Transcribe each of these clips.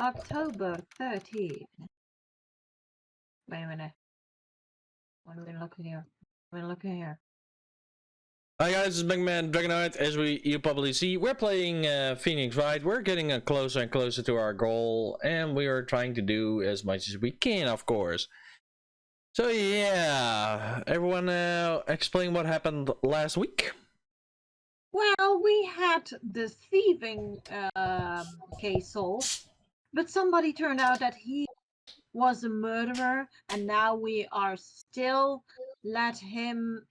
October 13th. Wait a minute. What are we looking here? We're looking here. Hi guys, it's MegaDragonoid. As you probably see, we're playing Phoenix Wright. We're getting closer and closer to our goal, and we are trying to do as much as we can, of course. So yeah, everyone explain what happened last week. Well, we had the thieving case solved, but somebody turned out that he was a murderer, and now we are still let him.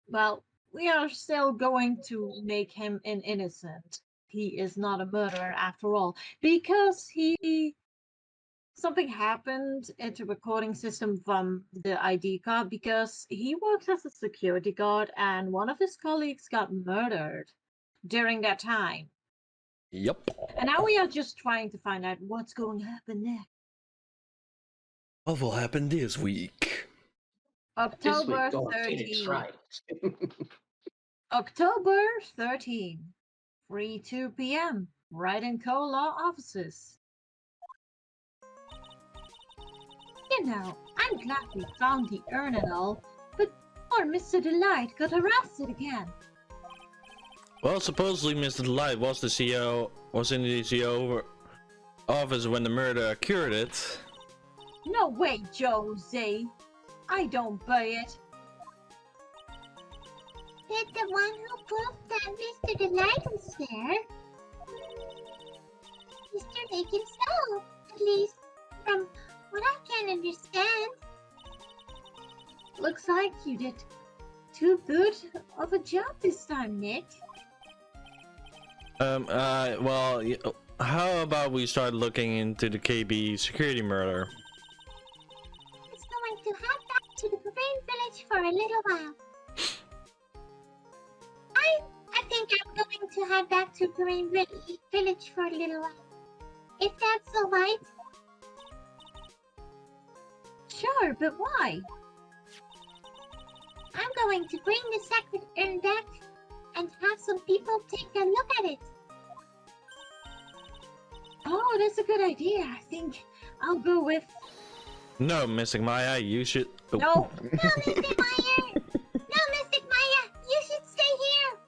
Well, we are still going to make him an innocent. He is not a murderer after all, because something happened at the recording system from the ID card, because he works as a security guard and one of his colleagues got murdered during that time. Yep. And now we are just trying to find out what's going to happen next. What will happen this week? October 13th. October 13th, 3:02 p.m. Wright & Co. Law Offices. You know, I'm glad we found the urn and all, but poor Mr. Delight got arrested again. Well, supposedly Mr. Delight was in the CEO office when the murder occurred. No way, Jose. I don't buy it. Did the one who proved that Mr. Delight was there? Mr. Nick himself, at least from what I can understand. Looks like you did too good of a job this time, Nick. Well, how about we start looking into the KB security murder? It's going to head back to the Green Village for a little while. I think I'm going to head back to Green Village for a little while. If that's alright. Sure, but why? I'm going to bring the sacred urn back and have some people take a look at it. Oh, that's a good idea. I think I'll go with... No, Mystic Maya, you should... Oh. No. No, Mystic Maya! No, Mystic Maya! You should stay here!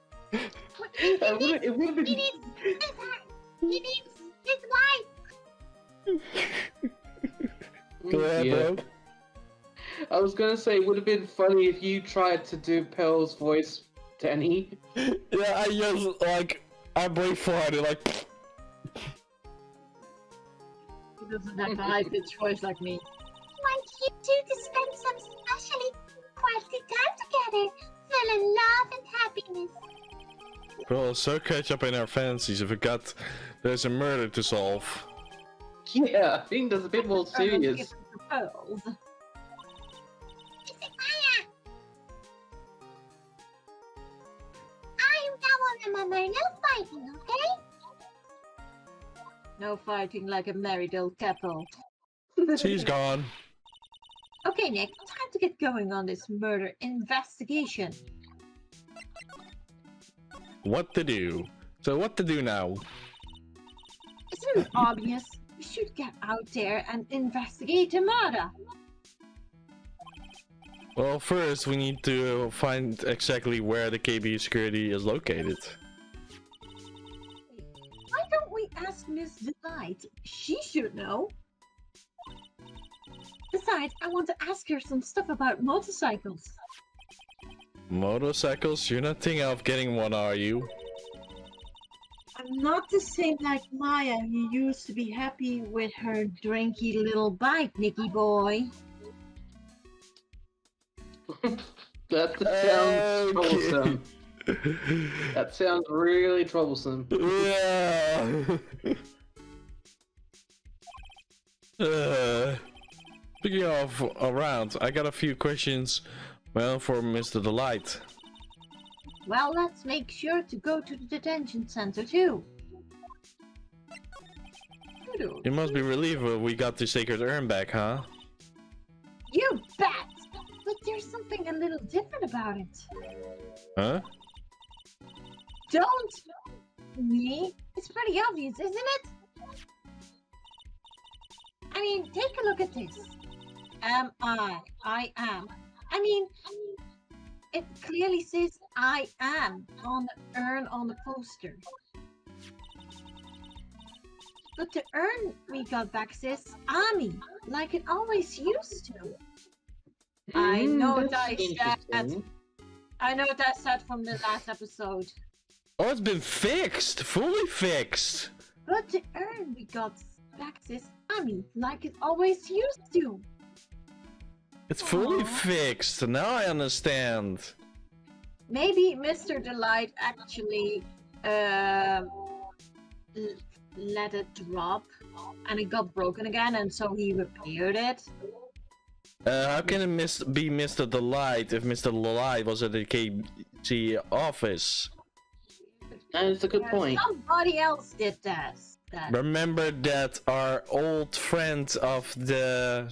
He needs his wife! Go ahead, bro. I was gonna say, it would have been funny if you tried to do Pearl's voice, Denny. Yeah, I just, like, I breathe for it, like... He doesn't have a high-pitched voice like me. I want you two to spend some especially quality time together, full of love and happiness. We're so catch up in our fantasies, I forgot there's a murder to solve. Yeah, I think that's a bit more serious. Pearls. Mystic Maya! I now remember no fighting, okay? No fighting like a married old couple. She's gone. Okay, Nick, time to get going on this murder investigation. What to do? So what to do now? Isn't it obvious? We should get out there and investigate the murder. Well, first we need to find exactly where the KB security is located. Why don't we ask Miss Delight? She should know. Besides, I want to ask her some stuff about motorcycles. Motorcycles? You're not thinking of getting one, are you? I'm not the same like Maya, who used to be happy with her drinky little bike, Nicky boy. That sounds troublesome. That sounds really troublesome. Yeah. Speaking of around, I got a few questions, well, for Mr. Delight. Well, let's make sure to go to the detention center too. You must be relieved we got the sacred urn back, huh? You bet! But there's something a little different about it. Huh? Don't me. It's pretty obvious, isn't it? mean, take a look at this. Am I? I am. I mean, it clearly says I am on the urn on the poster. But the urn we got back says Ami, like it always used to. I know that's that interesting. I know that said from the last episode. Oh, it's been fixed, fully fixed. But the urn we got back says Ami, like it always used to. It's fully Aw. fixed. Now I understand. Maybe Mr. Delight actually let it drop and it got broken again, and so he repaired it. How can it be Mr. Delight if Mr. Delight was at the KC office? That's a good Yeah, point. Somebody else did that. Remember that our old friend of the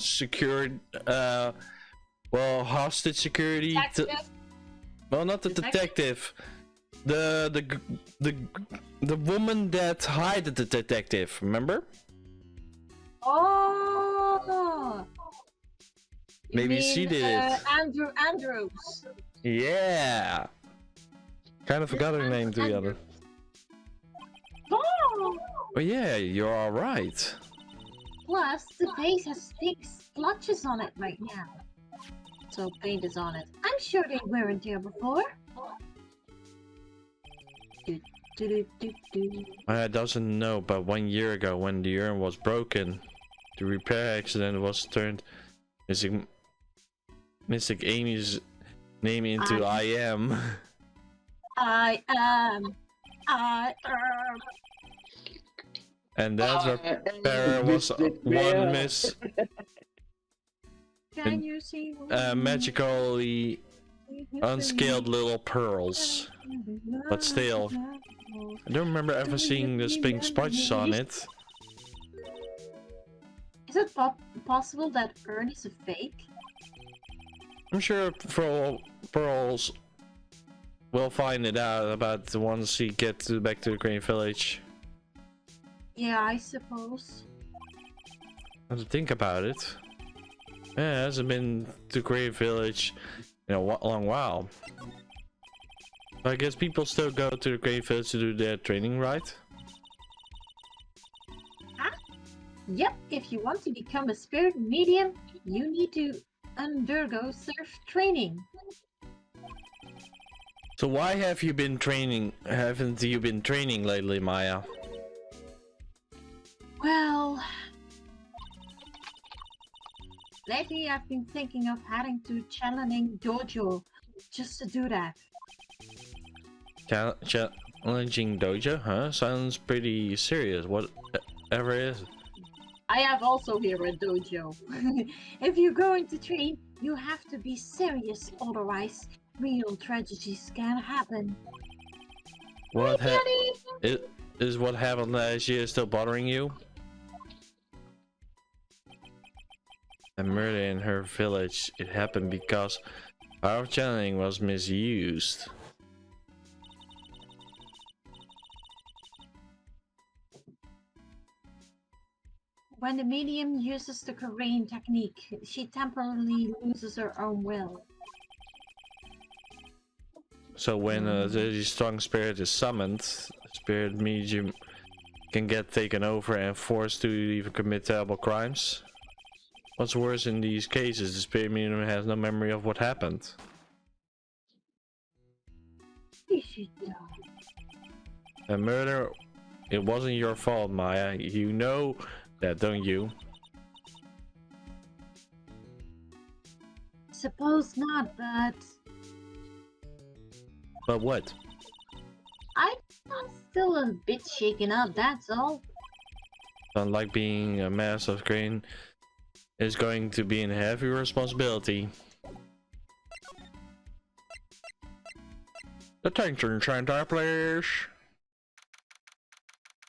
hostage security. Detective? Well, not the detective. The woman that hired the detective. Remember? Oh. You Maybe mean, she did it. Andrews. Yeah. Kind of forgot her name, to be honest. Oh. Oh yeah, you're all right. Plus, the base has thick splotches on it right now. So paint is on it. I'm sure they weren't there before. I doesn't know, but 1 year ago, when the urn was broken, the repair accident was turned Mystic Amy's name into I am. I am. And that's repair was one miss. Can you see? Magically unscaled little pearls. But still, I don't remember ever seeing the pink splotches on it. Is it possible that urn is a fake? I'm sure Pearls will find it out about the once he gets back to the Green Village. Yeah, I suppose. I have to think about it. Yeah, it hasn't been to Green Village in a long while. I guess people still go to the Green Village to do their training, right? Yep, if you want to become a spirit medium, you need to undergo surf training. So why have you been training? Haven't you been training lately, Maya? Well, lately I've been thinking of heading to Channeling Dojo just to do that. Challenging dojo, huh? Sounds pretty serious. Whatever it is. I have also here a dojo. If you're going to train, you have to be serious, otherwise real tragedies can happen. What is what happened last year still bothering you? A murder in her village. It happened because power of channeling was misused. When the medium uses the Korean technique, she temporarily loses her own will. So when the strong spirit is summoned, spirit medium can get taken over and forced to even commit terrible crimes. What's worse in these cases, the spirit medium has no memory of what happened. A murder, it wasn't your fault, Maya. You know that, don't you? Suppose not, but But what? I'm still a bit shaken up, that's all. Unlike being a mass of grain, is going to be a heavy responsibility. Attention, Chantar, please.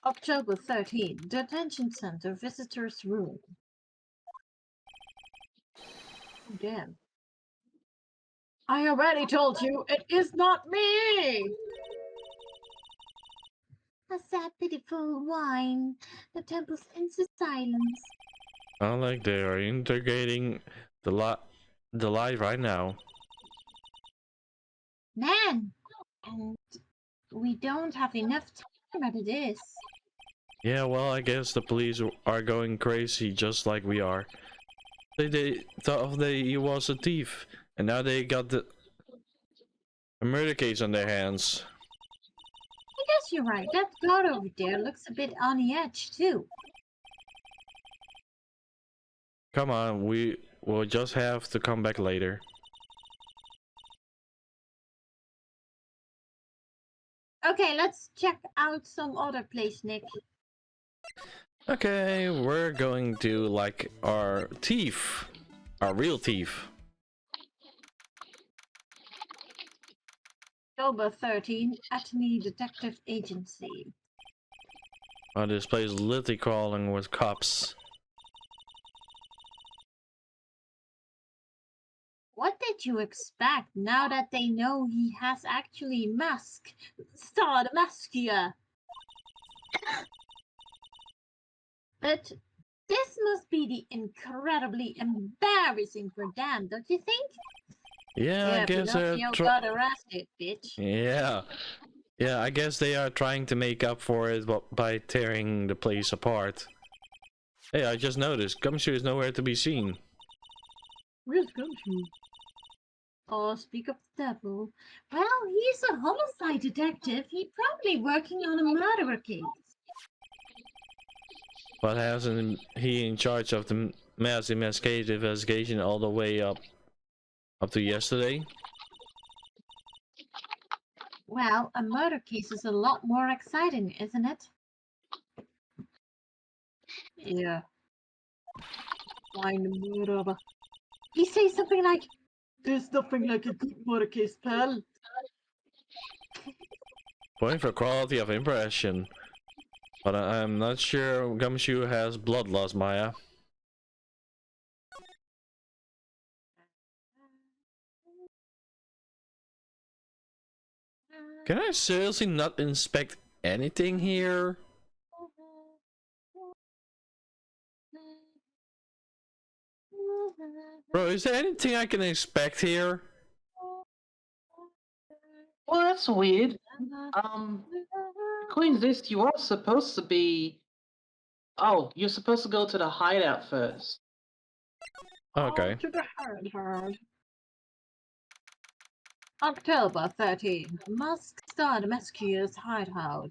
October 13th, Detention Center Visitors Room. Damn. I already told you, it is not me! A sad, pitiful whine. The temple's in silence. Not like they are interrogating the lie right now. Man, and we don't have enough time as it is. Yeah, well, I guess the police are going crazy just like we are. They thought he was a thief, and now they got a murder case on their hands. I guess you're right. That guard over there looks a bit on the edge, too. Come on, we will just have to come back later. Okay, let's check out some other place, Nick. Okay, we're going to like our thief, our real thief. October 13, Attorney Detective Agency. Oh, this place is literally crawling with cops. What did you expect now that they know he has actually started Maskia? But this must be the incredibly embarrassing for them, don't you think? Yeah, I guess Pinocchio got arrested, bitch. Yeah, I guess they are trying to make up for it by tearing the place apart. Hey, I just noticed, Gumshoe is nowhere to be seen. Where's Gumshoe? Oh, speak of the devil. Well, he's a homicide detective. He's probably working on a murder case. But hasn't he in charge of the mass investigation all the way up to yesterday? Well, a murder case is a lot more exciting, isn't it? Yeah. Find the murderer. He says something like, "There's nothing like a good murder case, pal." Point for quality of impression. But I'm not sure Gumshoe has bloodlust, Maya. Can I seriously not inspect anything here? Bro, is there anything I can expect here? Well, that's weird. According to this, you are supposed to be. Oh, you're supposed to go to the hideout first. Okay. To the hard. October 13. Musk Star Masculine's hideout.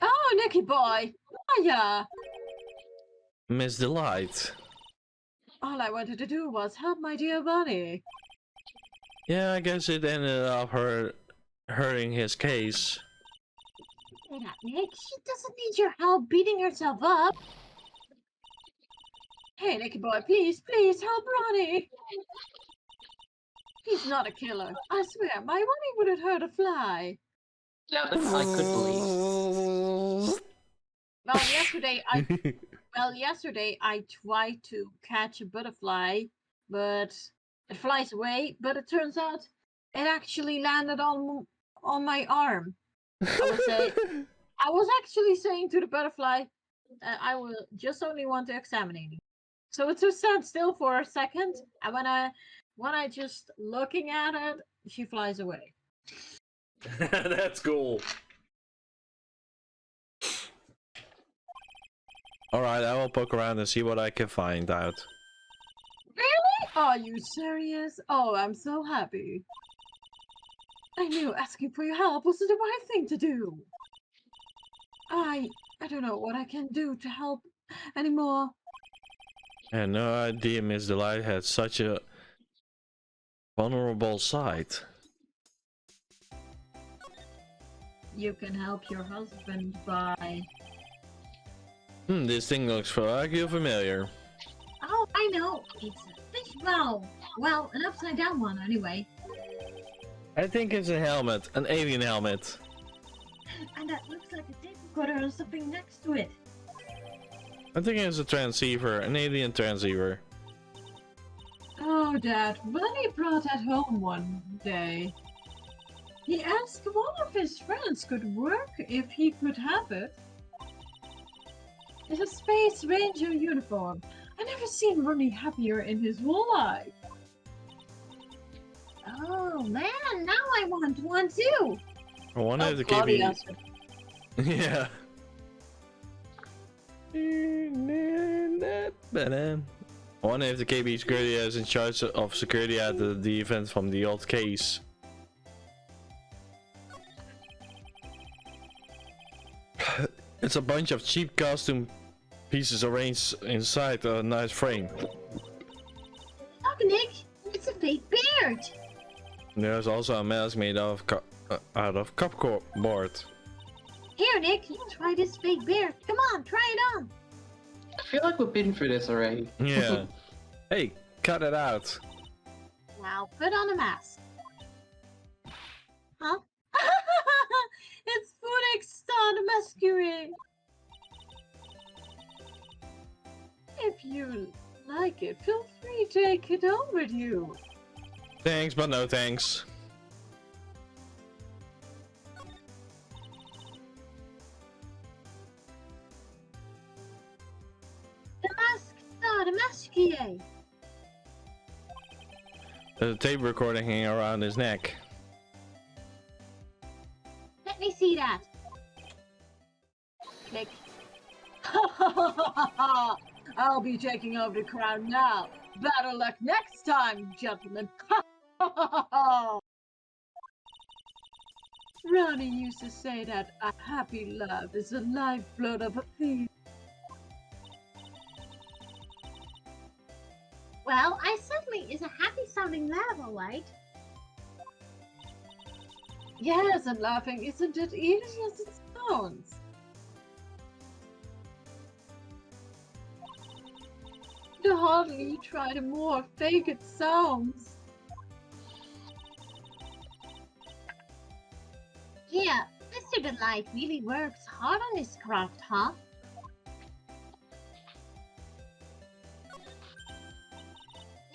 Oh, Nicky boy! Hiya! Miss Delight. All I wanted to do was help my dear bunny. Yeah, I guess it ended up hurting his case. Say that, Nick. She doesn't need your help beating herself up. Hey, Nicky boy, please help Ronnie. He's not a killer. I swear, my bunny wouldn't hurt a fly. Now that I could believe. Well, yesterday I tried to catch a butterfly, but it flies away. But it turns out it actually landed on my arm. I was actually saying to the butterfly, I will just only want to examine it. So it just sat still for a second, and when I just looking at it, she flies away. That's cool. Alright, I will poke around and see what I can find out. Really? Are you serious? Oh, I'm so happy. I knew asking for your help was the right thing to do. I don't know what I can do to help anymore. I had no idea Miss Delight had such a vulnerable side. You can help your husband by... This thing looks vaguely familiar. Oh, I know. It's a fish bowl. Well, an upside down one anyway. I think it's a helmet, an alien helmet. And that looks like a tape recorder or something next to it. I think it's a transceiver, an alien transceiver. Oh, Dad, Bunny brought that home one day. He asked one of his friends could work if he could have it. is a Space Ranger uniform. I never seen Ronnie happier in his whole life. Oh man, now I want one too. I wonder if the Claudia. KB. Yeah. I wonder if the KB security is in charge of security at the event from the old case. It's a bunch of cheap costume pieces arranged inside a nice frame. Look, Nick, it's a fake beard. There's also a mask made out of cardboard. Here, Nick, you try this fake beard. Come on, try it on. I feel like we've been through this already. Yeah. Hey, cut it out. Now put on a mask. Huh? It's Phoenix Star the Masquerade. If you like it, feel free to take it home with you. Thanks, but no thanks. The Mask Star the Masquerade. There's a tape recording hanging around his neck. Let me see that. Click. I'll be taking over the crown now. Better luck next time, gentlemen. Ronnie used to say that a happy love is the lifeblood of a thief. Well, I certainly is a happy sounding laugh, all right. Yes, and laughing isn't it easy as it sounds? The harder you try, the more fake it sounds. Yeah, Mr. Delight really works hard on his craft, huh?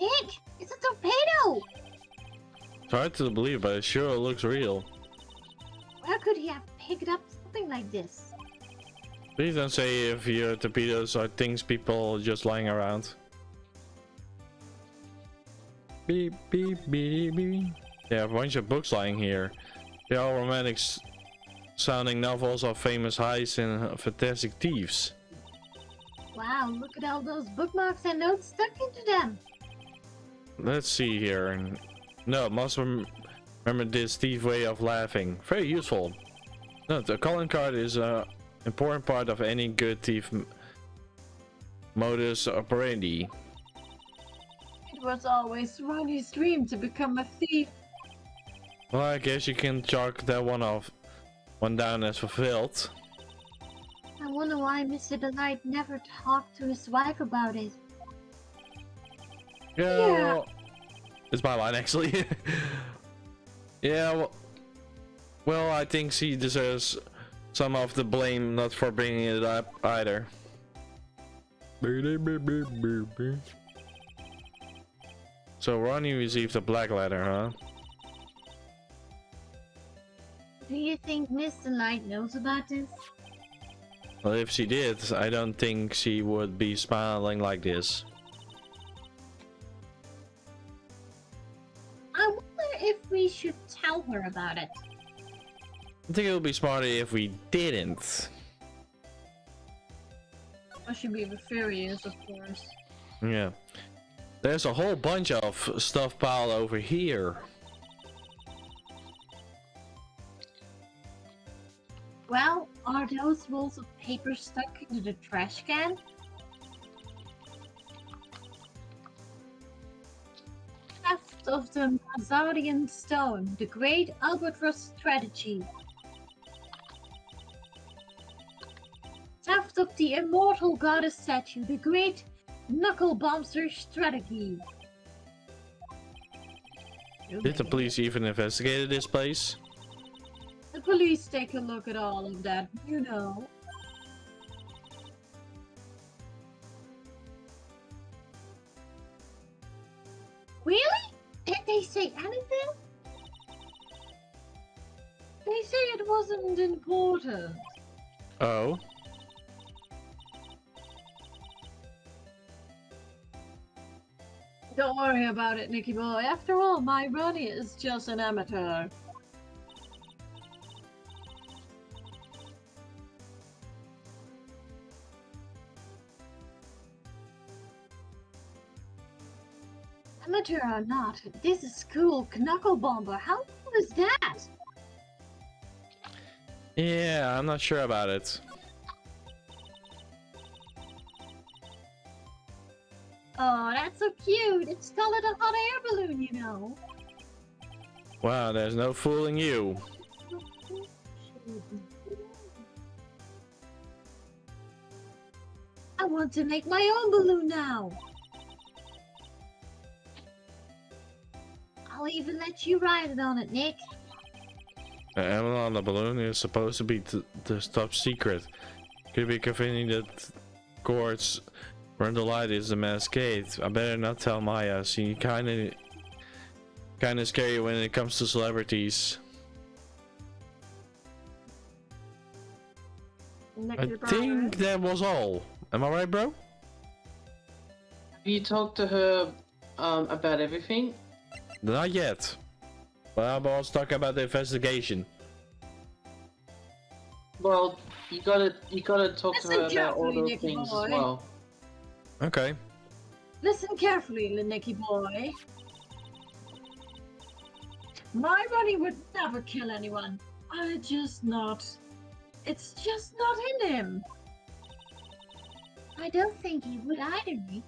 Nick, it's a torpedo! It's hard to believe, but it sure looks real. Where could he have picked up something like this? Please don't say if your torpedoes are things people just lying around. Beep, beep, beep, beep. There are a bunch of books lying here. They are all romantic sounding novels of famous heists and fantastic thieves. Wow, look at all those bookmarks and notes stuck into them. Let's see here. No, must remember this thief way of laughing. Very useful. No, the calling card is an important part of any good thief modus operandi. It was always Ronnie's dream to become a thief. Well, I guess you can chalk that one down as fulfilled. I wonder why Mr. Delight never talked to his wife about it. Yeah. It's my line actually. Yeah, well, I think she deserves some of the blame, not for bringing it up either. So Ronnie received a black letter, huh? Do you think Miss Delight knows about this? Well, if she did, I don't think she would be smiling like this. I wonder if we should tell her about it. I think it would be smarter if we didn't. I should be furious, of course. Yeah. There's a whole bunch of stuff piled over here. Well, are those rolls of paper stuck into the trash can? Theft of the Mazarian Stone, the Great Albatross Strategy. Theft of the Immortal Goddess Statue, the Great Knuckle Bombster Strategy. Did the police even investigate this place? The police take a look at all of that, you know. Really? Did they say anything? They say it wasn't important. Oh. Don't worry about it, Nicky boy. After all, my Ronnie is just an amateur. Amateur or not, this is cool knuckle bomber. How cool is that? Yeah, I'm not sure about it. Oh, that's so cute. It's colored a hot air balloon, you know. Wow, there's no fooling you. I want to make my own balloon now. I'll even let you ride it on it, Nick. The emblem on the balloon is supposed to be the top secret. Could be convenient that Gord's Run the Light is the masquerade. I better not tell Maya. She kinda scary when it comes to celebrities. I think that was all. Am I right, bro? Have you talked to her about everything? Not yet. But I was talking about the investigation. Well, you gotta talk to her Listen about all carefully, those Nicky things boy. as well. Okay. Listen carefully, Nicky boy. My Ronnie would never kill anyone. It's just not in him. I don't think he would either, Nick.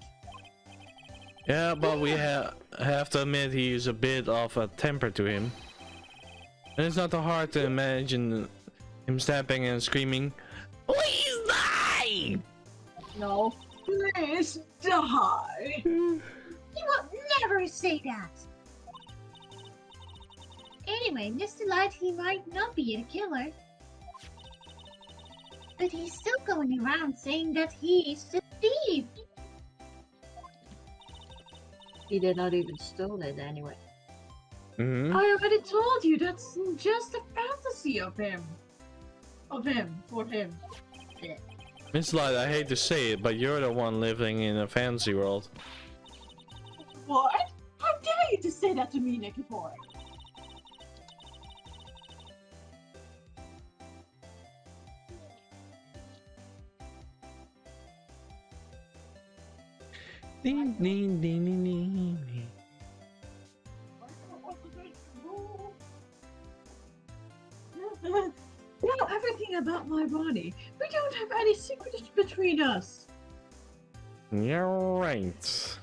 Yeah, but we have to admit he's a bit of a temper to him. And it's not hard to imagine him stamping and screaming, "Please die!" No. Please die. He would never say that. Anyway, Mr. Light, he might not be a killer. But he's still going around saying that he's a thief. He did not even steal it anyway. Mm-hmm. I already told you that's just a fantasy of him. For him. Miss Light, I hate to say it, but you're the one living in a fantasy world. What? How dare you to say that to me, Nicky boy? Ding, ding, ding, ding, ding, ding. You know everything about my body. We don't have any secrets between us. You're right.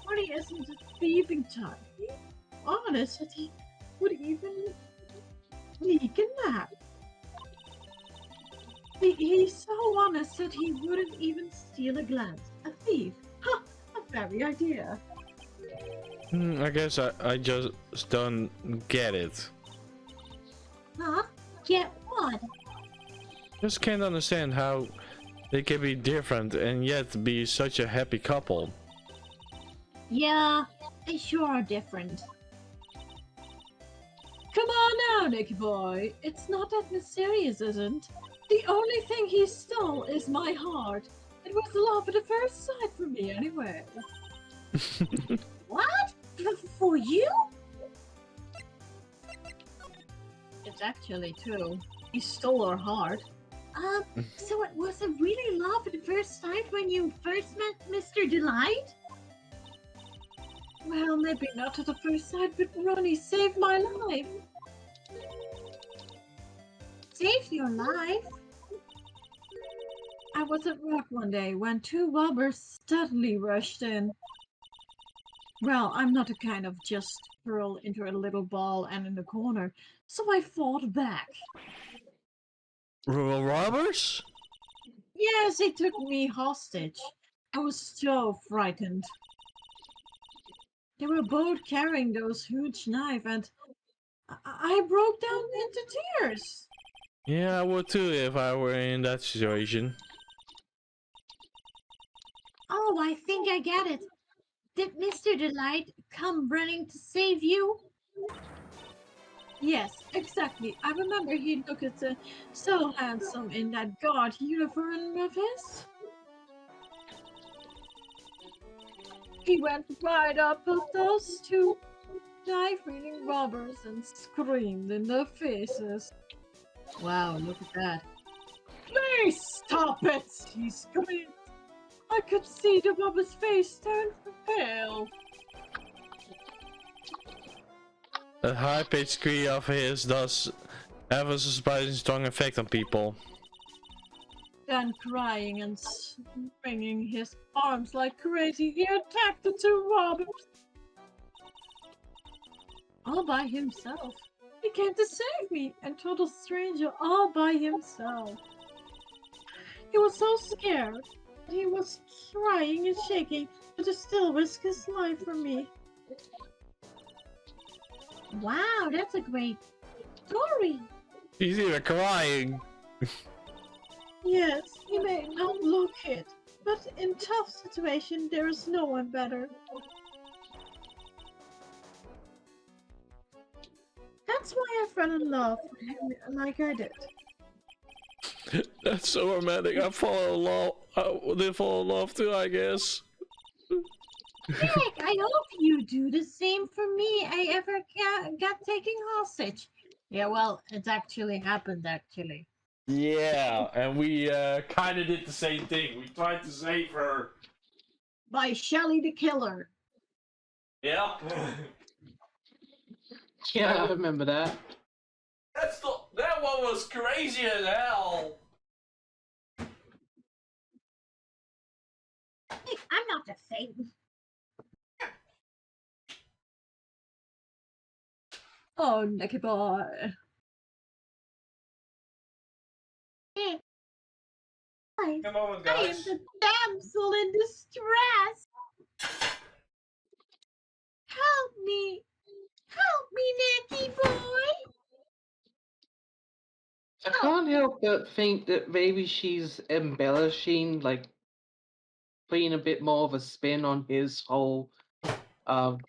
Ronnie isn't a thieving type. He's honest that he would even sneak a nap. He's so honest that he wouldn't even steal a glance. A thief. Ha! A very idea. I guess I just don't get it. Huh? Get what? Just can't understand how they can be different and yet be such a happy couple. Yeah, they sure are different. Come on now, Nicky boy. It's not that mysterious, isn't? The only thing he stole is my heart. It was love at the first sight for me, anyway. What? For you? It's actually true. He stole her heart. So it wasn't really love at the first sight when you first met Mr. Delight? Well, maybe not at the first sight, but Ronnie saved my life. Saved your life? I was at work one day when two robbers suddenly rushed in. Well, I'm not a kind of just curl into a little ball and in the corner, so I fought back. Robbers? Yes, they took me hostage. I was so frightened. They were both carrying those huge knives, and I broke down into tears. Yeah, I would too if I were in that situation. Oh, I think I get it. Did Mr. Delight come running to save you? Yes, exactly. I remember he looked so handsome in that guard uniform of his. He went right up at those two knife-wielding robbers and screamed in their faces. Wow, look at that. Please stop it! He screamed. I could see the robber's face turn pale. That high-pitched scream of his does have a surprisingly strong effect on people. Then crying and swinging his arms like crazy, he attacked the two robbers. All by himself. He came to save me, and total stranger all by himself. He was so scared. He was crying and shaking, but to still risk his life for me. Wow, that's a great story. He's even crying. Yes, he may not look it, but in tough situation there is no one better. That's why I fell in love with him like I did. That's so romantic. I did fall in love too, I guess. Heck, I hope you do the same for me. I ever got taken hostage. Yeah, well, it actually happened, actually. Yeah, and we kind of did the same thing. We tried to save her. By Shelly the Killer. Yeah. Yeah, I remember that. That one was crazy as hell. Hey, I'm not the same. Oh, Nicky boy. Come on, I am guys. the damsel in distress. Help me. Help me, Nicky boy. I can't help but think that maybe she's embellishing, like putting a bit more of a spin on his whole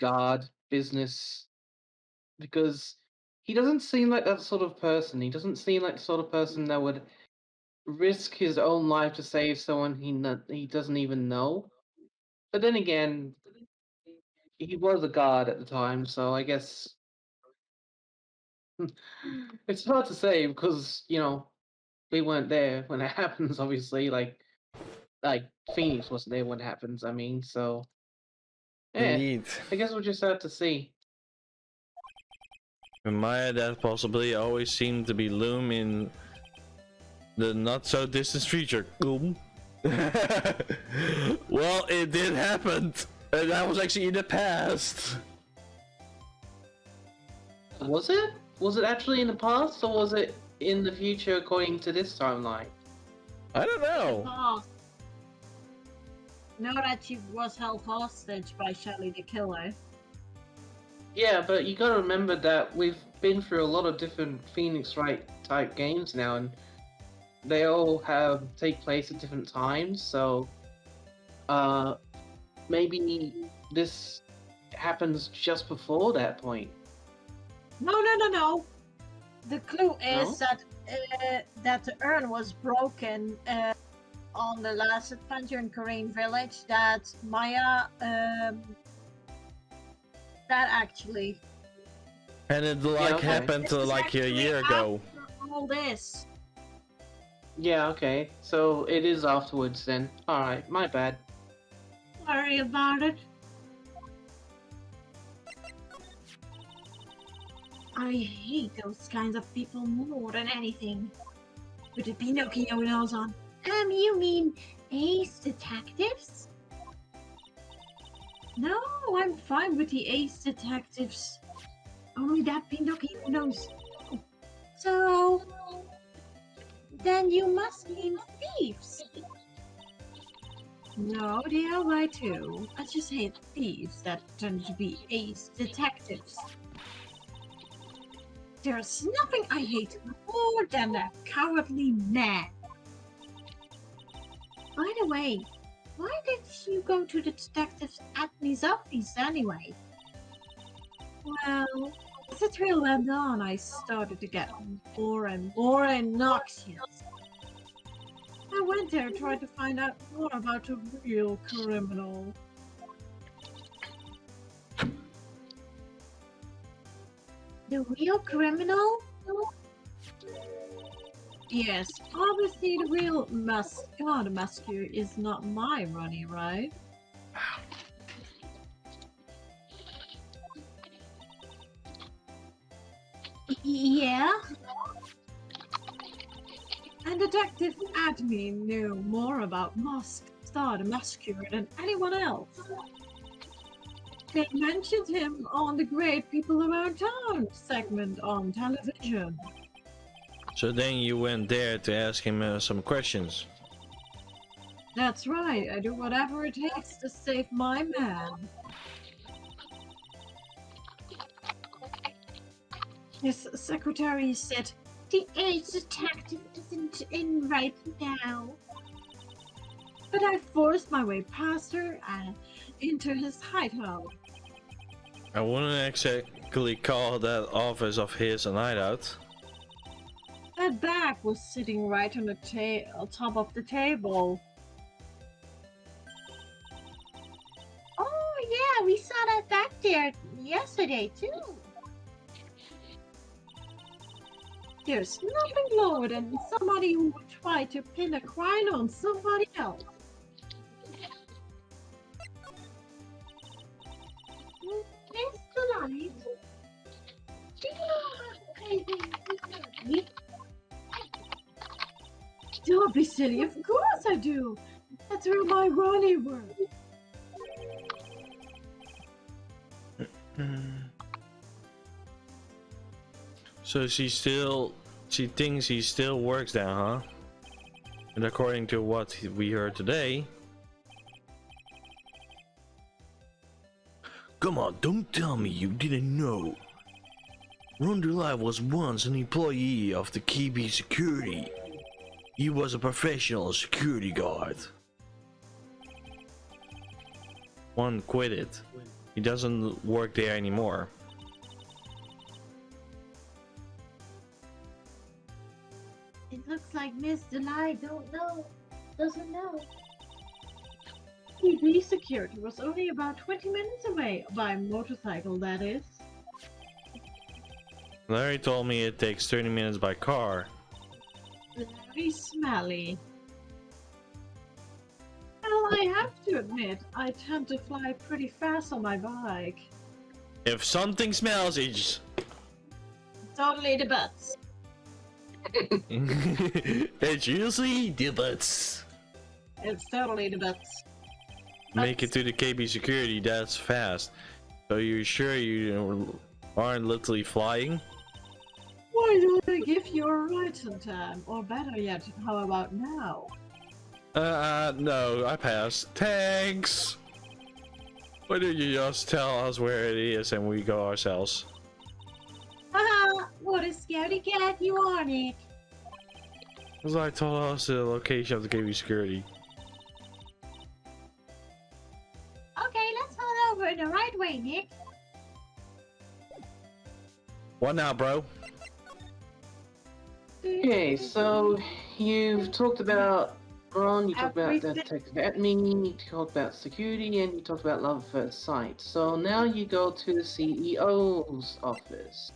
guard business, because he doesn't seem like that sort of person. He doesn't seem like the sort of person that would risk his own life to save someone he doesn't even know. But then again, he was a guard at the time, so I guess it's hard to say because we weren't there when it happens. Obviously, like Phoenix wasn't there when it happens. I mean, so yeah, Indeed. I guess we'll just have to see. In my head, that possibly always seemed to be looming the not so distant future. Well, it did happen, and that was actually in the past. Was it? Was it actually in the past, or was it in the future according to this timeline? I don't know. Oh. Know that she was held hostage by Shelly the Killer. Yeah, but you gotta remember that we've been through a lot of different Phoenix Wright type games now, and they all take place at different times. So, maybe this happens just before that point. No. The clue is No? that the urn was broken on the last adventure in Korean village. That Maya, that actually. And it okay. happened This is like a actually year ago. after all this. Yeah, okay. So it is afterwards then. Alright, my bad. Sorry about it. I hate those kinds of people more than anything. With the Pinocchio nose on. You mean ace detectives? No, I'm fine with the ace detectives. Only that Pinocchio nose. So, then you must mean thieves. No, they are right too. I just hate thieves that turn to be ace detectives. There's nothing I hate more than a cowardly man. By the way, why did you go to the detective's admin's office anyway? Well, as the trail went on, I started to get more and more obnoxious. I went there trying to find out more about a real criminal. The real criminal? Yes, obviously the real masker is not my Ronnie, right? Yeah? And Detective Admin knew more about Star the Masker than anyone else. They mentioned him on the Great People Around Town segment on television. So then you went there to ask him some questions. That's right, I do whatever it takes to save my man. His secretary said, The ace detective isn't in right now. but I forced my way past her and into his hideout. I wouldn't exactly call that office of his an hideout. That bag was sitting right on the top of the table. Oh yeah, we saw that back there yesterday too. There's nothing lower than somebody who would try to pin a crime on somebody else. Mr. Light, do you know anything about me? Don't be silly, of course I do. That's where my Ronnie works. So she thinks he still works there, huh? And according to what we heard today... Come on, don't tell me you didn't know. Ron DeLive was once an employee of the KB Security. He was a professional security guard. One quit it. He doesn't work there anymore. It looks like Mr. Light doesn't know. TV security was only about 20 minutes away, by motorcycle that is. Larry told me it takes 30 minutes by car. Very smelly. Well, I have to admit, I tend to fly pretty fast on my bike. If something smells, it's... Totally the butts. It's usually the butts. It's totally the butts. Make it to the KB security, that's fast. So you're sure you aren't literally flying? Why don't I give you a ride sometime? Or better yet, how about now? No, I passed. Thanks! Why don't you just tell us where it is and we go ourselves? Haha, what a scaredy cat you are, Nick. Because I told us the location of the KB security. Okay, let's head over in the right way, Nick. What now, bro? Okay, so you've talked about Ron, you talked about Everything. Detective Admin, you talked about security, and you talked about love at first sight. So now you go to the CEO's office.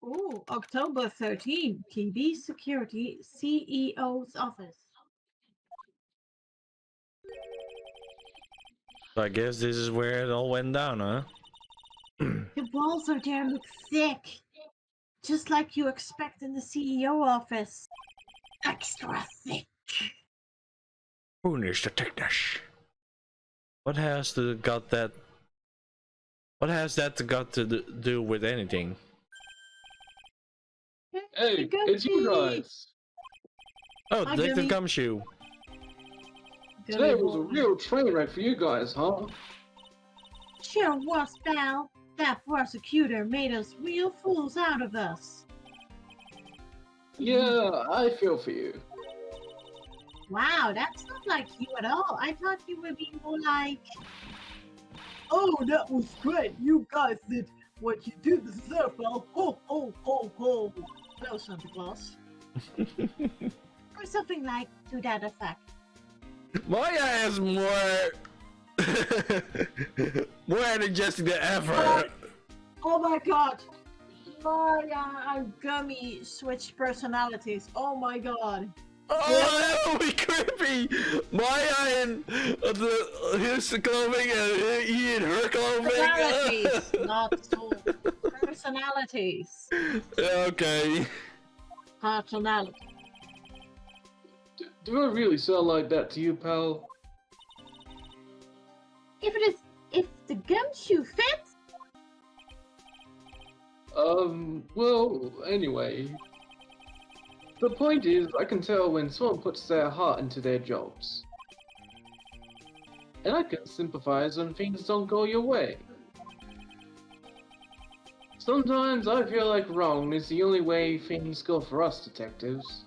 Ooh, October 13, TV Security CEO's office. So I guess this is where it all went down, huh? The walls are there look thick. Just like you expect in the CEO office. Extra thick. Who needs the thickness? What has that got to do with anything? Hey, it's you guys! Oh, Hi, Detective Gummy. Gumshoe. Today was a real train wreck for you guys, huh? Sure was, pal. That prosecutor made us real fools out of us. Yeah, I feel for you. Wow, that's not like you at all. I thought you would be more like... Oh, that was great. You guys did what you do deserve, pal. Ho, ho, ho, ho. Hello, Santa Claus. Or something like to that effect. My ass more. More energetic than ever. Oh my god! My gummy switched personalities. Oh my god! Oh, that would be creepy. Maya in his clothing and he in her clothing. Personalities, not souls. Personalities. Okay. Personality. Do I really sound like that to you, pal? If the gumshoe fits. Well, anyway. The point is, I can tell when someone puts their heart into their jobs. And I can sympathize when things don't go your way. Sometimes I feel like wrong is the only way things go for us detectives.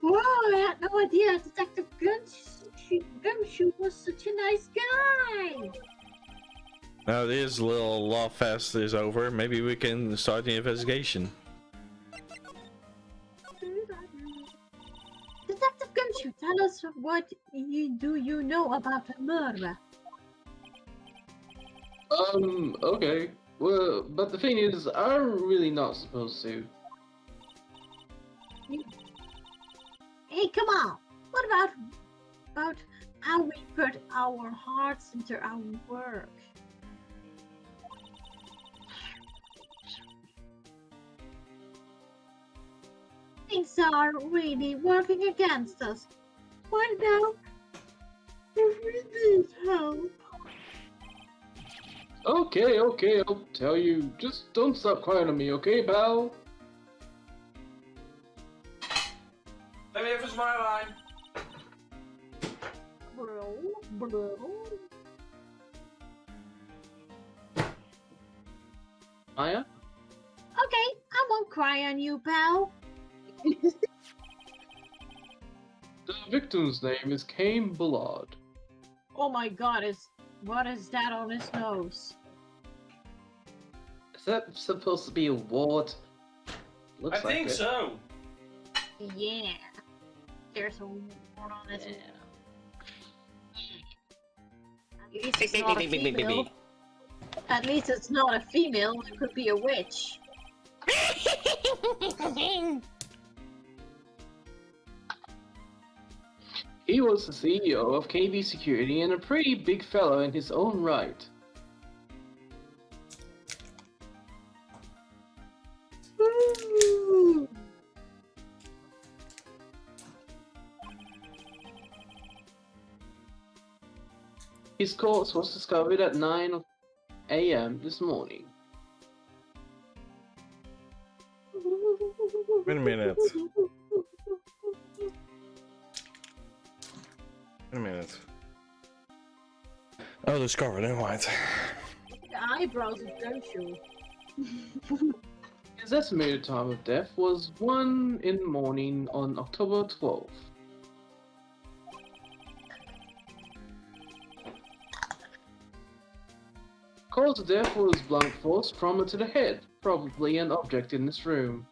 Wow, I had no idea Detective Gumshoe was such a nice guy. Now this little love fest is over. Maybe we can start the investigation. Detective Gumshoe, tell us what you know about the murder. Okay. Well, but the thing is, I'm really not supposed to. Hey, come on. What about how we put our hearts into our work? Things are really working against us. Why now? We need help. Okay, I'll tell you. Just don't stop crying on me, okay, pal? Let me have my line. Bro. Maya? Okay, I won't cry on you, pal. The victim's name is Cain Bullard. Oh my god, what is that on his nose? Is that supposed to be a wart? Looks I like think it. so. Yeah. There's a wart on his nose. At least it's not a female. At least it's not a female. It could be a witch. He was the CEO of KB Security and a pretty big fellow in his own right. His corpse was discovered at 9 a.m. this morning. Wait a minute. Oh, the covered in white. The eyebrows of Gumshoe. His estimated time of death was 1 in the morning on October 12th. Cause of death was blunt force trauma to the head, probably an object in this room.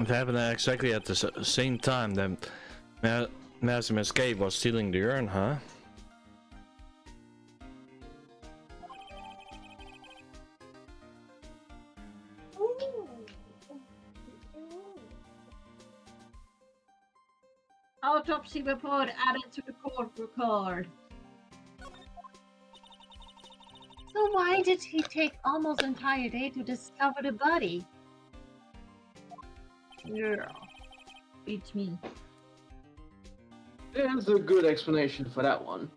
It happened exactly at the same time that Massimus Cave was stealing the urn, huh? Autopsy report added to the court record. So why did he take almost an entire day to discover the body? Yeah, beats me. There's a good explanation for that one.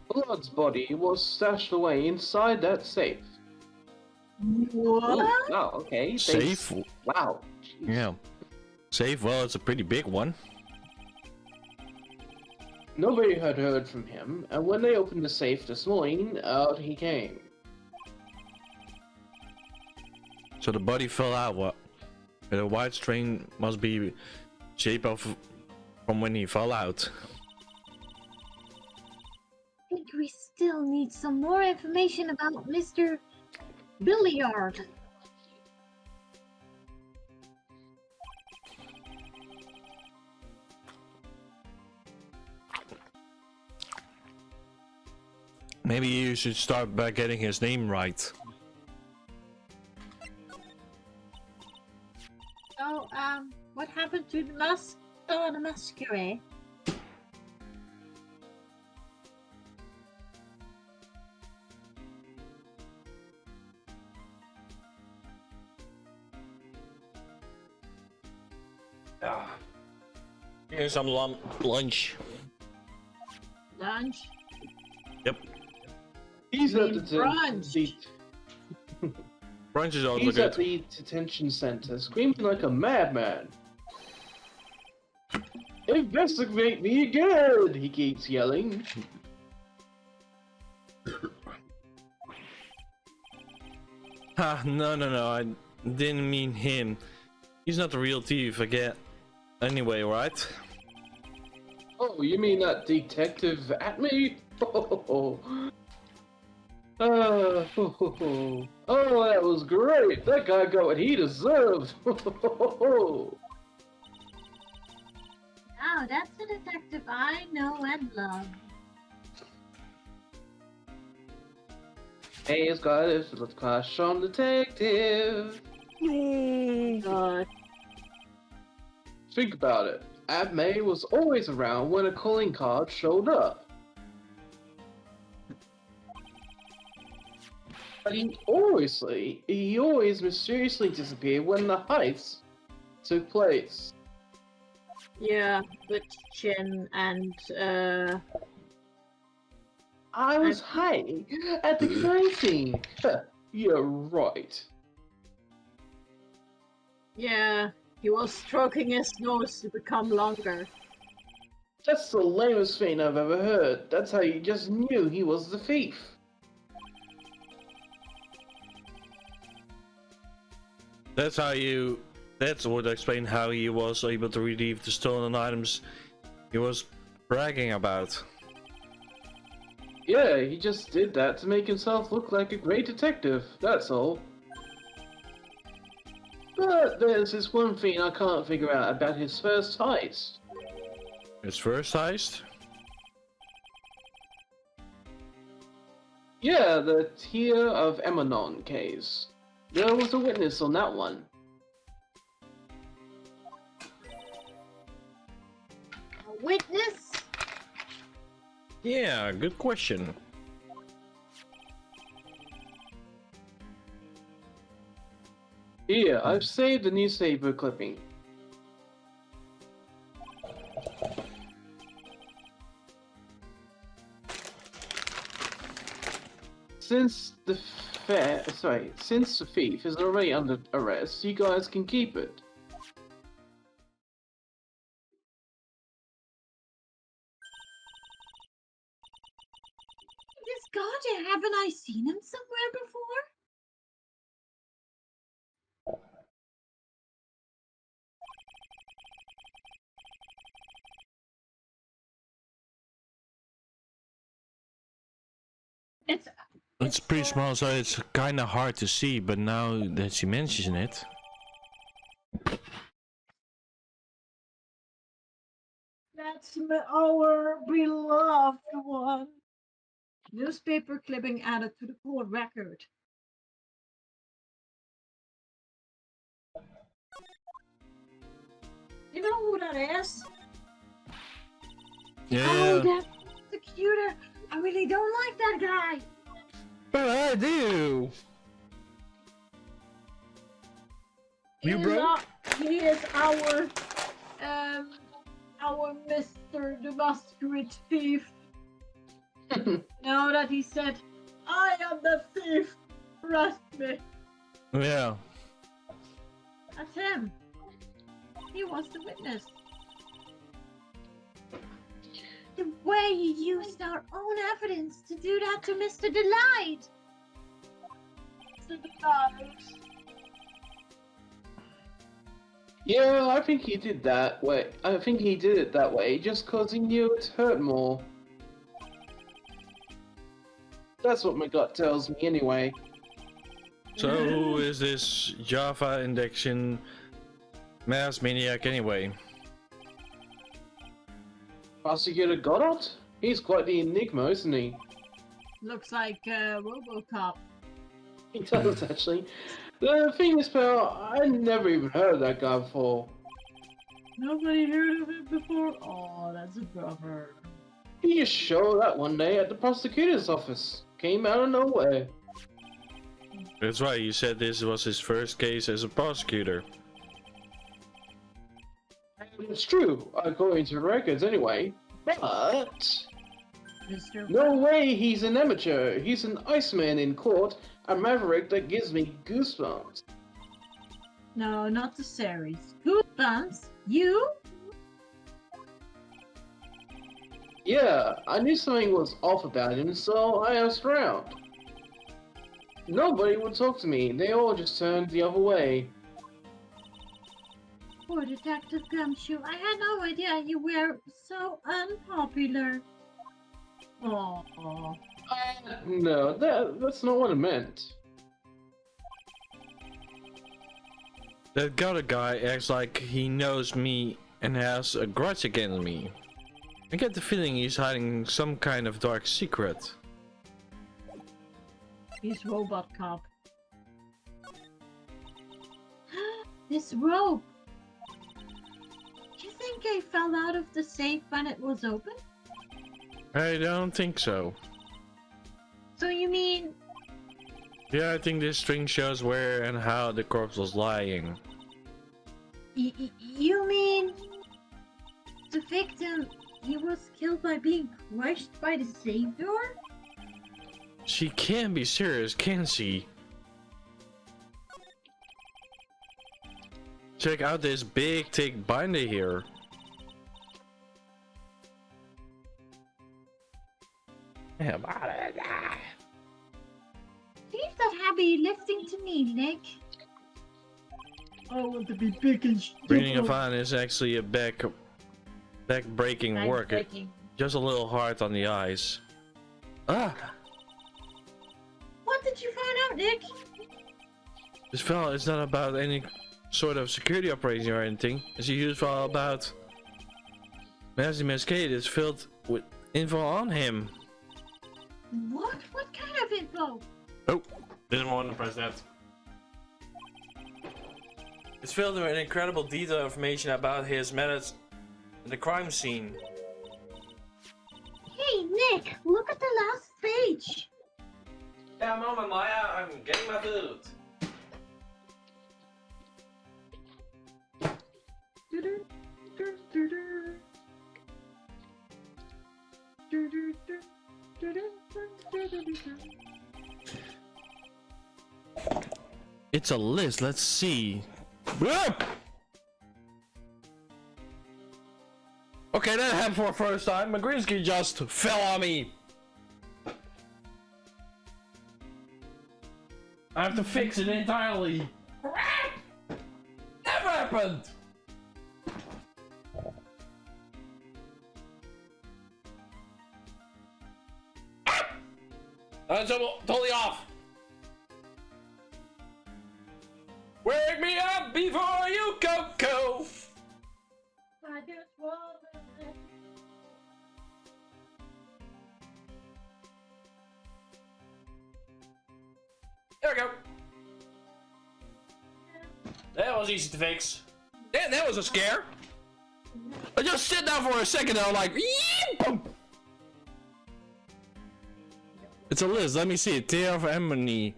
Bullard's body was stashed away inside that safe. What? Ooh, wow, okay. Safe? Wow. Jeez. Yeah. Safe? Well, it's a pretty big one. Nobody had heard from him, and when they opened the safe this morning, out he came. So the body fell out, what? The white string must be shape of from when he fell out. I think we still need some more information about Mr. Billiard. Maybe you should start by getting his name right. So, what happened to the masquerade? Here's some lunch. Lunch? Yep. He's at the brunch. Brunch is also He's good. at the detention center, screaming like a madman. Investigate me again! He keeps yelling. Ha, no, I didn't mean him. He's not the real thief again. Anyway, right? Oh, you mean that detective at me? Oh, that was great. That guy got what he deserved. Oh, that's a detective I know and love. Hey, it's got a little crush on detective. Think about it. Aunt May was always around when a calling card showed up. But he always mysteriously disappeared when the heist took place. Yeah, but Chen and, I was hiding at the crime scene. You're right. yeah, he was stroking his nose to become longer. That's the lamest thing I've ever heard. That's how you just knew he was the thief. That would explain how he was able to retrieve the stolen items he was bragging about. Yeah, he just did that to make himself look like a great detective, that's all. But there's this one thing I can't figure out about his first heist. His first heist? Yeah, the Tear of Emanon case. There was a witness on that one. A witness? Yeah, good question. Here, I've saved a newspaper clipping. Since the thief is already under arrest, you guys can keep it. This guy, haven't I seen him somewhere before? It's pretty small, so it's kind of hard to see, but now that she mentions it... That's our beloved one. Newspaper clipping added to the court record. You know who that is? Yeah. Oh, that prosecutor. I really don't like that guy. But I do! You, bro? He is our Mr. the Masquerade Thief. Now that he said, I am the thief, trust me. Yeah. That's him. He was the witness. The way he used our own evidence to do that to Mr. Delight. Mr. Delight. Yeah, I think he did that way. I think he did it that way just cause he knew it hurt more. That's what my gut tells me anyway. So who is this Java injection mass maniac anyway? Prosecutor Goddard? He's quite the enigma, isn't he? Looks like RoboCop. He does, actually. The thing is, pal, I never even heard of that guy before. Nobody heard of it before? Oh, that's a bummer. He just showed up one day at the prosecutor's office. Came out of nowhere. That's right, you said this was his first case as a prosecutor. It's true, according to the records anyway. But Mr. no way he's an amateur. He's an Iceman in court, a maverick that gives me goosebumps. No, not the series. Goosebumps? You? Yeah, I knew something was off about him, so I asked around. Nobody would talk to me. They all just turned the other way. Poor Detective Gumshoe. I had no idea you were so unpopular. Oh. No, that's not what I meant. That Goddard guy acts like he knows me and has a grudge against me. I get the feeling he's hiding some kind of dark secret. He's Robot Cop. This rope! You think I fell out of the safe when it was open? I don't think so. So you mean... Yeah, I think this string shows where and how the corpse was lying. You mean... The victim, he was killed by being crushed by the safe door? She can't be serious, can she? Check out this big thick binder here. Leave that heavy lifting to me, Nick. I want to be big and Reading a stupid. fan is actually a back-breaking work. Just a little hard on the eyes. Ah! What did you find out, Nick? This file is not about any sort of security operation or anything. It's a huge file about Master Mascade is filled with info on him. What? What kind of info? Oh, didn't want to press that. It's filled with incredible detailed information about his methods at the crime scene. Hey, Nick, look at the last page. Yeah, Mama Maya, I'm getting my food. It's a list, let's see. Okay, that happened for the first time. My green screen just fell on me. I have to fix it entirely. Never happened. That's totally off. Wake me up before you go. I just want to... There we go. That was easy to fix. Yeah, that was a scare. I just sit down for a second and I'm like, boom. It's a list. Let me see. Tear of Emily.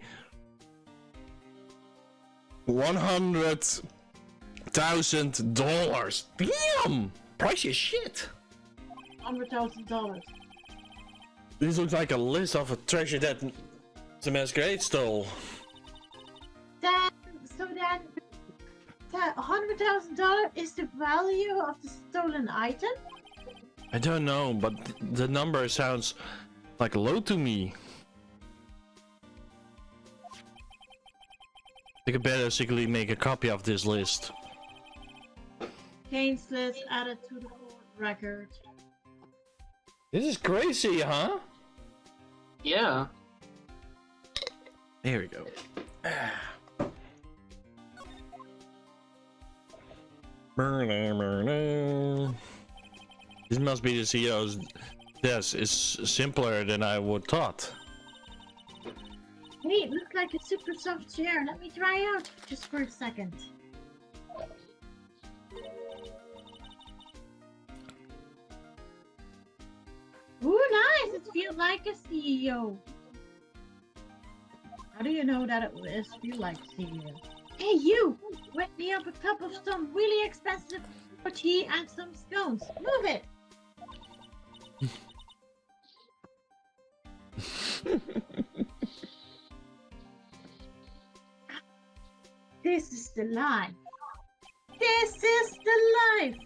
$100,000. Damn! Pricey as shit. $100,000. This looks like a list of a treasure that the Masquerade stole. That $100,000 is the value of the stolen item? I don't know, but the number sounds like low to me. I could better secretly make a copy of this list. Kane's list added to the court record. This is crazy, huh? Yeah. Here we go. This must be the CEO's desk. It's simpler than I would thought. Hey, it looks like a super soft chair. Let me try out just for a second. Ooh, nice! It feels like a CEO. How do you know that it will feel like CEO? Hey, you! Whip me up a cup of some really expensive tea and some scones. Move it! This is the life. This is the life.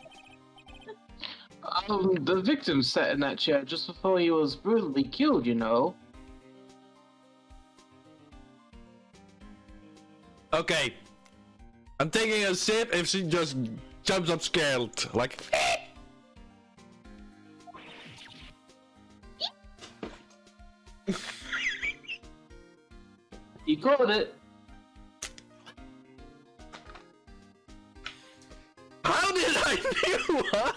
The victim sat in that chair just before he was brutally killed, you know. Okay. I'm taking a sip if she just jumps up scared. Like. You got it. How did I do? Huh?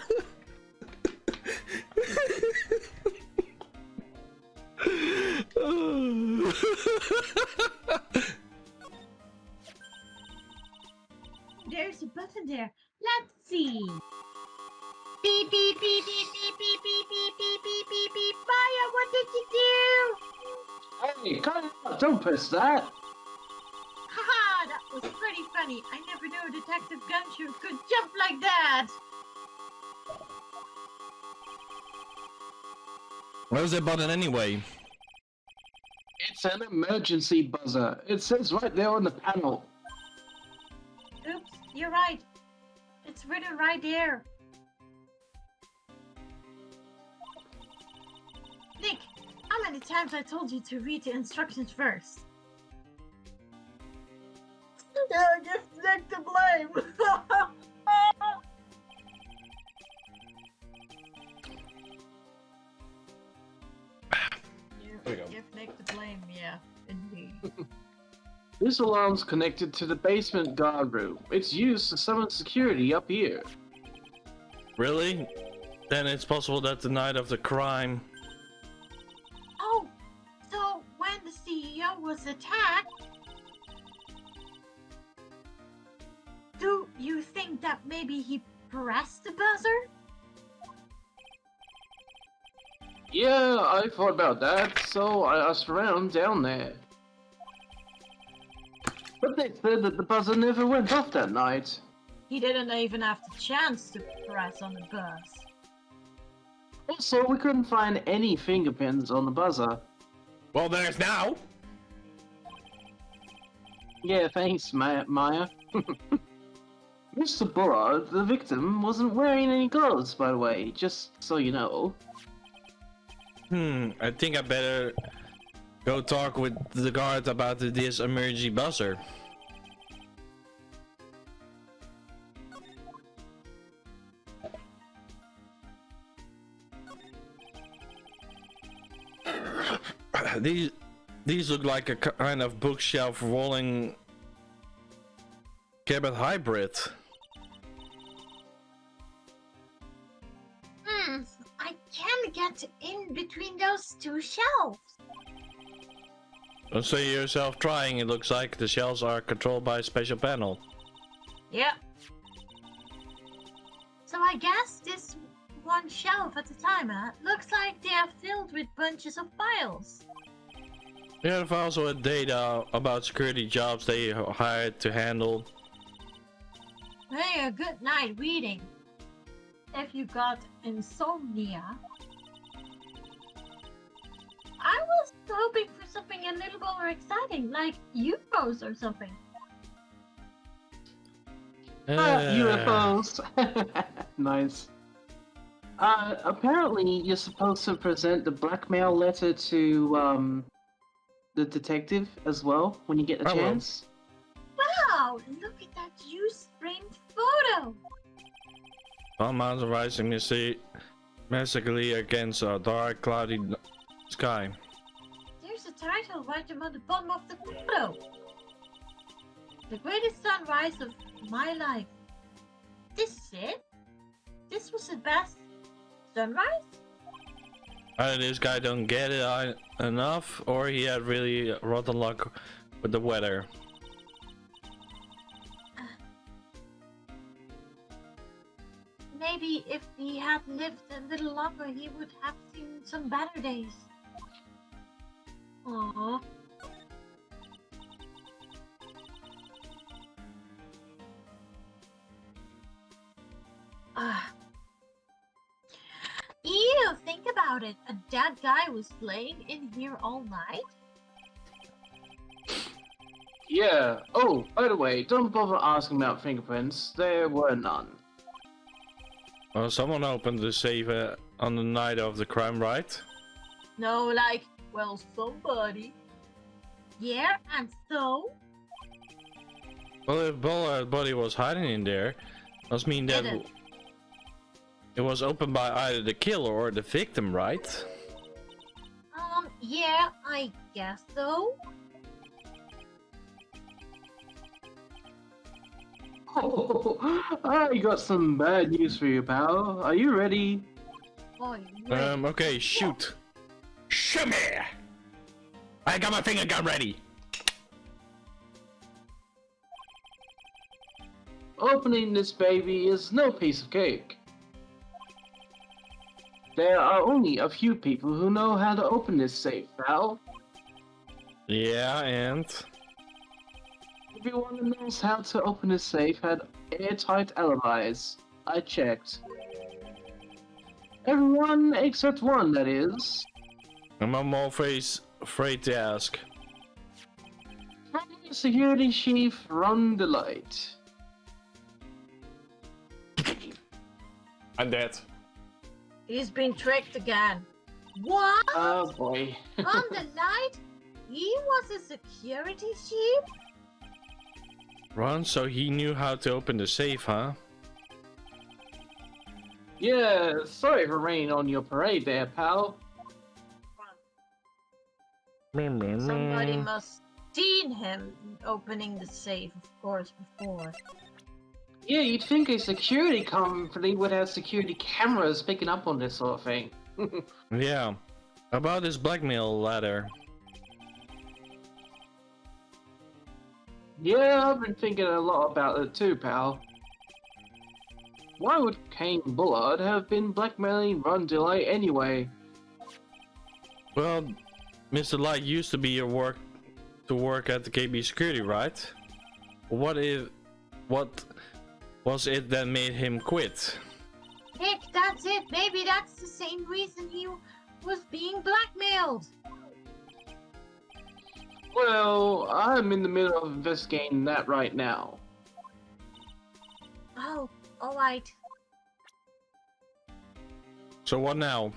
There's a button there. Let's see. Beep, beep, beep, beep, beep, beep, beep, beep, beep, beep, beep, beep. Fire, what did you do? Hey, cut it out. Don't press that. Haha, that was pretty funny. I never knew Detective Gumshoe could jump like that. Where's that button anyway? It's an emergency buzzer. It says right there on the panel. Oops, you're right. It's written right there. Nick, how many times I told you to read the instructions first? Yeah, give Nick the blame. There we go. Give Nick the blame, yeah, indeed. This alarm's connected to the basement guard room. It's used to summon security up here. Really? Then it's possible that the night of the crime. Oh, so when the CEO was attacked, do you think that maybe he pressed the buzzer? Yeah, I thought about that, so I asked around down there. But they said that the buzzer never went off that night. He didn't even have the chance to press on the buzz. Also, we couldn't find any fingerprints on the buzzer. Well, there's now. Yeah, thanks, Maya. Mr. Bullard, the victim, wasn't wearing any gloves, by the way, just so you know. I think I better go talk with the guard about this emergency buzzer. These look like a kind of bookshelf rolling cabinet hybrid. I can't get in between those two shelves. Don't say yourself trying. It looks like the shelves are controlled by a special panel. Yep. So I guess this one shelf at a time, looks like they are filled with bunches of files. They have also a data about security jobs they hired to handle. Hey, a good night reading. If you got insomnia. I was hoping for something a little more exciting, like UFOs or something. UFOs! Nice. Apparently you're supposed to present the blackmail letter to, the detective as well, when you get a chance. Wow, look at that use-framed photo! All mountains rising mystically against a dark, cloudy sky. There's a title right on the bottom of the photo. The greatest sunrise of my life. This is it? This was the best sunrise? Either this guy don't get it enough, or he had really rotten luck with the weather. Maybe if he had lived a little longer, he would have seen some better days. Aww. Ew, think about it. A dead guy was laying in here all night? Yeah. Oh, by the way, don't bother asking about fingerprints. There were none. Well, someone opened the safe on the night of the crime, right? No, like, well, somebody. Yeah, and so? Well, if Bullard's body was hiding in there, must mean that it was opened by either the killer or the victim, right? Yeah, I guess so. Oh, I got some bad news for you, pal. Are you ready? Oh, Okay, shoot. Shoot me! I got my finger gun ready. Opening this baby is no piece of cake. There are only a few people who know how to open this safe, pal. Yeah, and Everyone who knows how to open this safe had airtight alibis. I checked. Everyone except one, that is. I'm always afraid to ask. Security chief, run the light. I'm dead. He's been tricked again. What? Oh boy. On the night? He was a security chief? Ron, so he knew how to open the safe, huh? Yeah, sorry for raining on your parade there, pal. Somebody must seen him opening the safe, of course, before. Yeah, you'd think a security company would have security cameras picking up on this sort of thing. Yeah. About this blackmail ladder. Yeah, I've been thinking a lot about it too, pal. Why would Kane Bullard have been blackmailing Ron Delay anyway? Well, Mr. Light used to be work at the KB security, right? What was it that made him quit? Nick, that's it. Maybe that's the same reason he was being blackmailed. Well, I'm in the middle of investigating that right now. Oh, alright. So what now?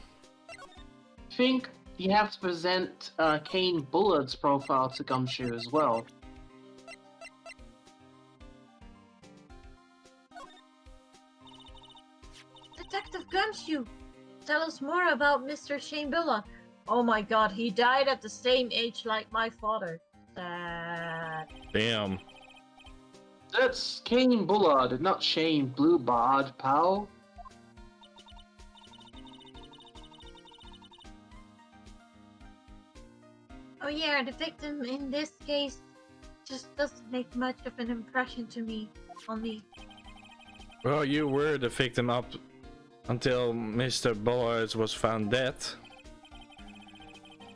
Think you have to present Kane Bullard's profile to Gumshoe as well. Detective Gumshoe, tell us more about Mr. Shane Bullard. Oh my god, he died at the same age like my father. Sad. Damn. That's Kane Bullard, not Shane Bluebard, pal. Oh yeah, the victim in this case just doesn't make much of an impression to me. Only. Well, you were the victim up until Mr. Bullard was found dead.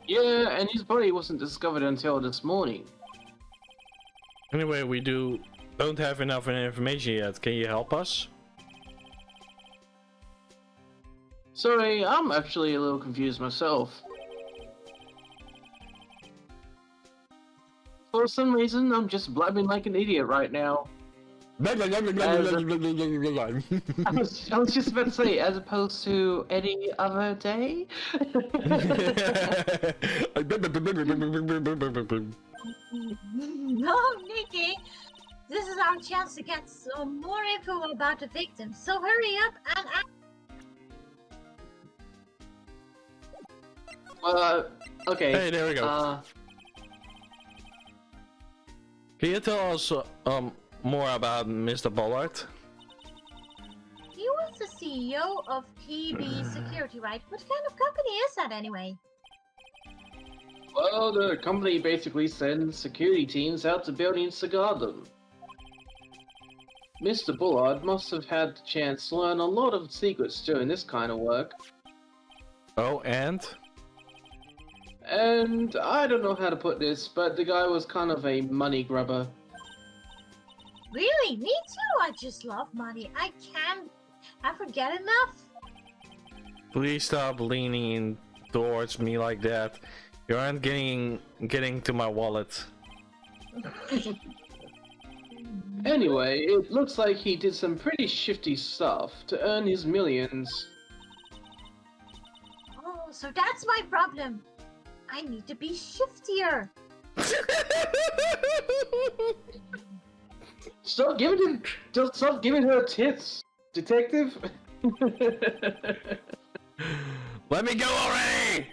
Yeah, and his body wasn't discovered until this morning. Anyway, we don't have enough information yet. Can you help us? Sorry, I'm actually a little confused myself. For some reason, I'm just blabbing like an idiot right now. I was just about to say, as opposed to any other day? No, Nikki! This is our chance to get some more info about the victim, so hurry up and Okay. Hey, there we go. Can you tell us more about Mr. Bullard? He was the CEO of KB Security, right? What kind of company is that anyway? Well, the company basically sends security teams out to buildings to guard them. Mr. Bullard must have had the chance to learn a lot of secrets doing this kind of work. Oh, and? And I don't know how to put this, but the guy was kind of a money grubber. Really? Me too. I just love money. I can't ever get enough. Please stop leaning towards me like that. You aren't getting to my wallet. Anyway, it looks like he did some pretty shifty stuff to earn his millions. Oh, so that's my problem. I need to be shiftier. Stop giving her tits, detective. Let me go already!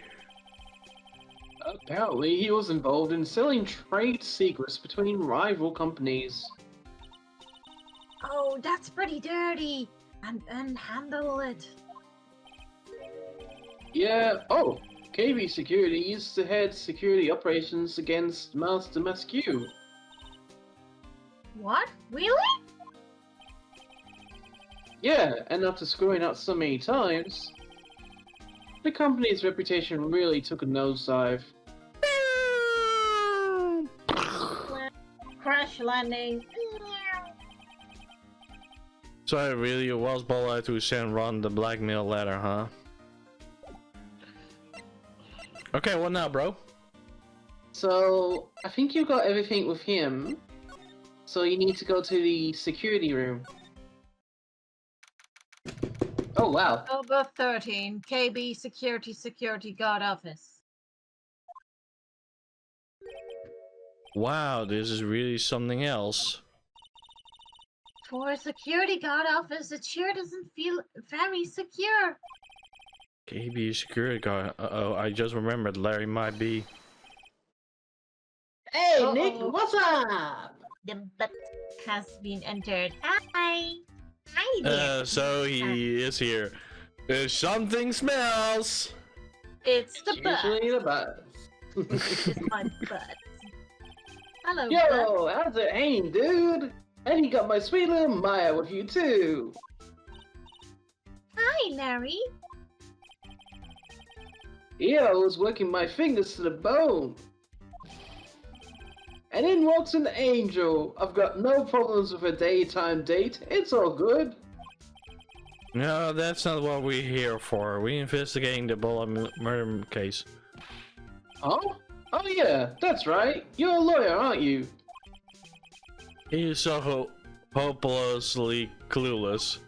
Apparently, he was involved in selling trade secrets between rival companies. Oh, that's pretty dirty. And handle it. Yeah, oh, KB Security used to head security operations against Master Maskew. What? Really? Yeah, and after screwing up so many times, the company's reputation really took a nosedive. Crash landing. So it really was Bullard who sent Ron the blackmail letter, huh? Okay, what now, bro? So, I think you got everything with him, so you need to go to the security room. Oh, wow. October 13, KB Security Guard Office. Wow, this is really something else. For a security guard office, it sure doesn't feel very secure. KB security guard. Uh-oh, I just remembered Larry might be. Hey, Uh-oh. Nick, what's up? The butt has been entered. Hi. Hi there. So he is here. Something smells! It's the butt. Usually the buzz. It's my butt. Hello, butt. Yo, how's it hanging, dude? And you got my sweet little Maya with you, too. Hi, Larry. Yeah, I was working my fingers to the bone. And in walks an angel. I've got no problems with a daytime date. It's all good. No, that's not what we're here for. We're investigating the Bullard murder case. Oh? Oh yeah, that's right. You're a lawyer, aren't you? He is so hopelessly clueless.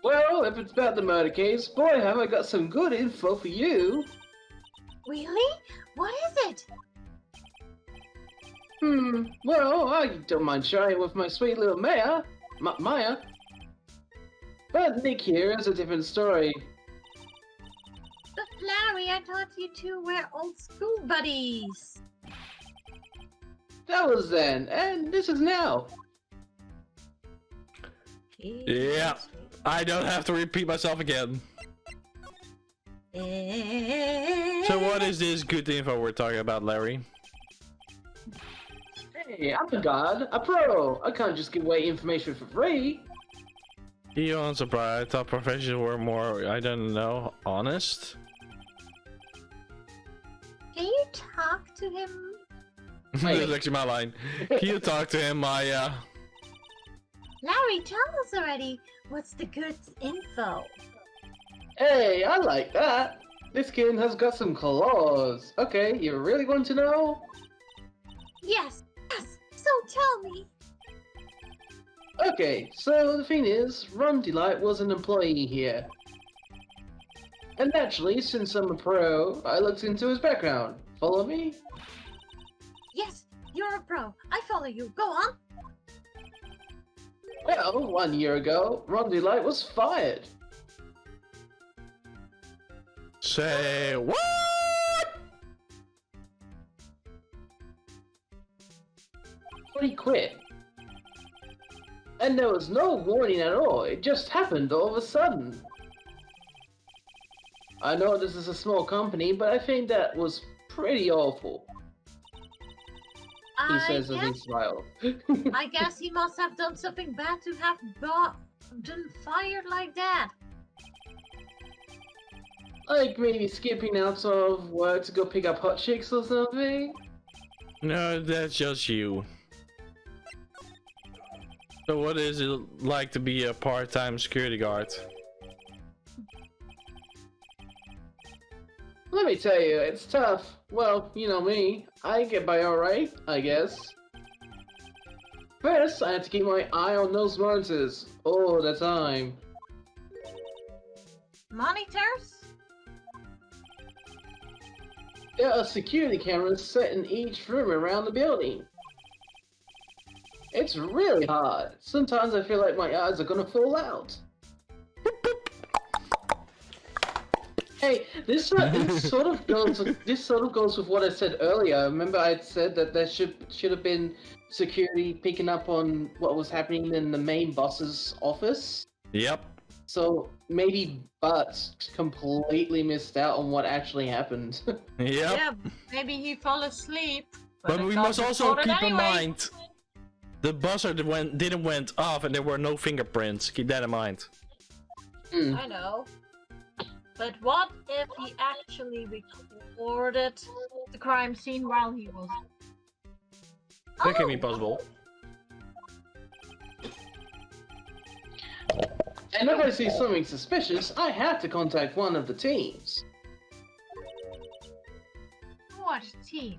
Well, if it's about the murder case, boy, have I got some good info for you. Really? What is it? Well, I don't mind sharing with my sweet little Maya. Maya. But Nick here is a different story. But Larry, I thought you two were old school buddies. That was then, and this is now. Yeah, I don't have to repeat myself again. So what is this good info we're talking about, Larry? Hey, I'm a god, a pro. I can't just give away information for free. You aren't surprised. I thought professionals were more, I don't know, honest? Can you talk to him? That's actually my line. Can you talk to him, Maya? Larry, tell us already. What's the good info? Hey, I like that. This kid has got some claws. Okay, you really want to know? Yes, so tell me. Okay, so the thing is, Ron Delight was an employee here. And naturally, since I'm a pro, I looked into his background. Follow me? Yes, you're a pro. I follow you. Go on. Well, 1 year ago, Ron Delight was fired. Say what? But he quit. And there was no warning at all. It just happened all of a sudden. I know this is a small company, but I think that was pretty awful. He says as he smiles. I guess he must have done something bad to have been fired like that. Like maybe skipping out of work to go pick up hot chicks or something? No, that's just you. So what is it like to be a part-time security guard? Let me tell you, it's tough. Well, you know me. I get by alright, I guess. First, I have to keep my eye on those monitors all the time. Monitors? There are security cameras set in each room around the building. It's really hard. Sometimes I feel like my eyes are gonna fall out. Hey, this sort of goes with what I said earlier. Remember, I said that there should have been security picking up on what was happening in the main boss's office. Yep. So maybe Butts completely missed out on what actually happened. Yep. Yeah, maybe he fell asleep. But we must also keep in mind the buzzer didn't went off and there were no fingerprints. Keep that in mind. I know. But what if he actually recorded the crime scene while he was... That can be possible. And if I see something suspicious, I have to contact one of the teams. What team?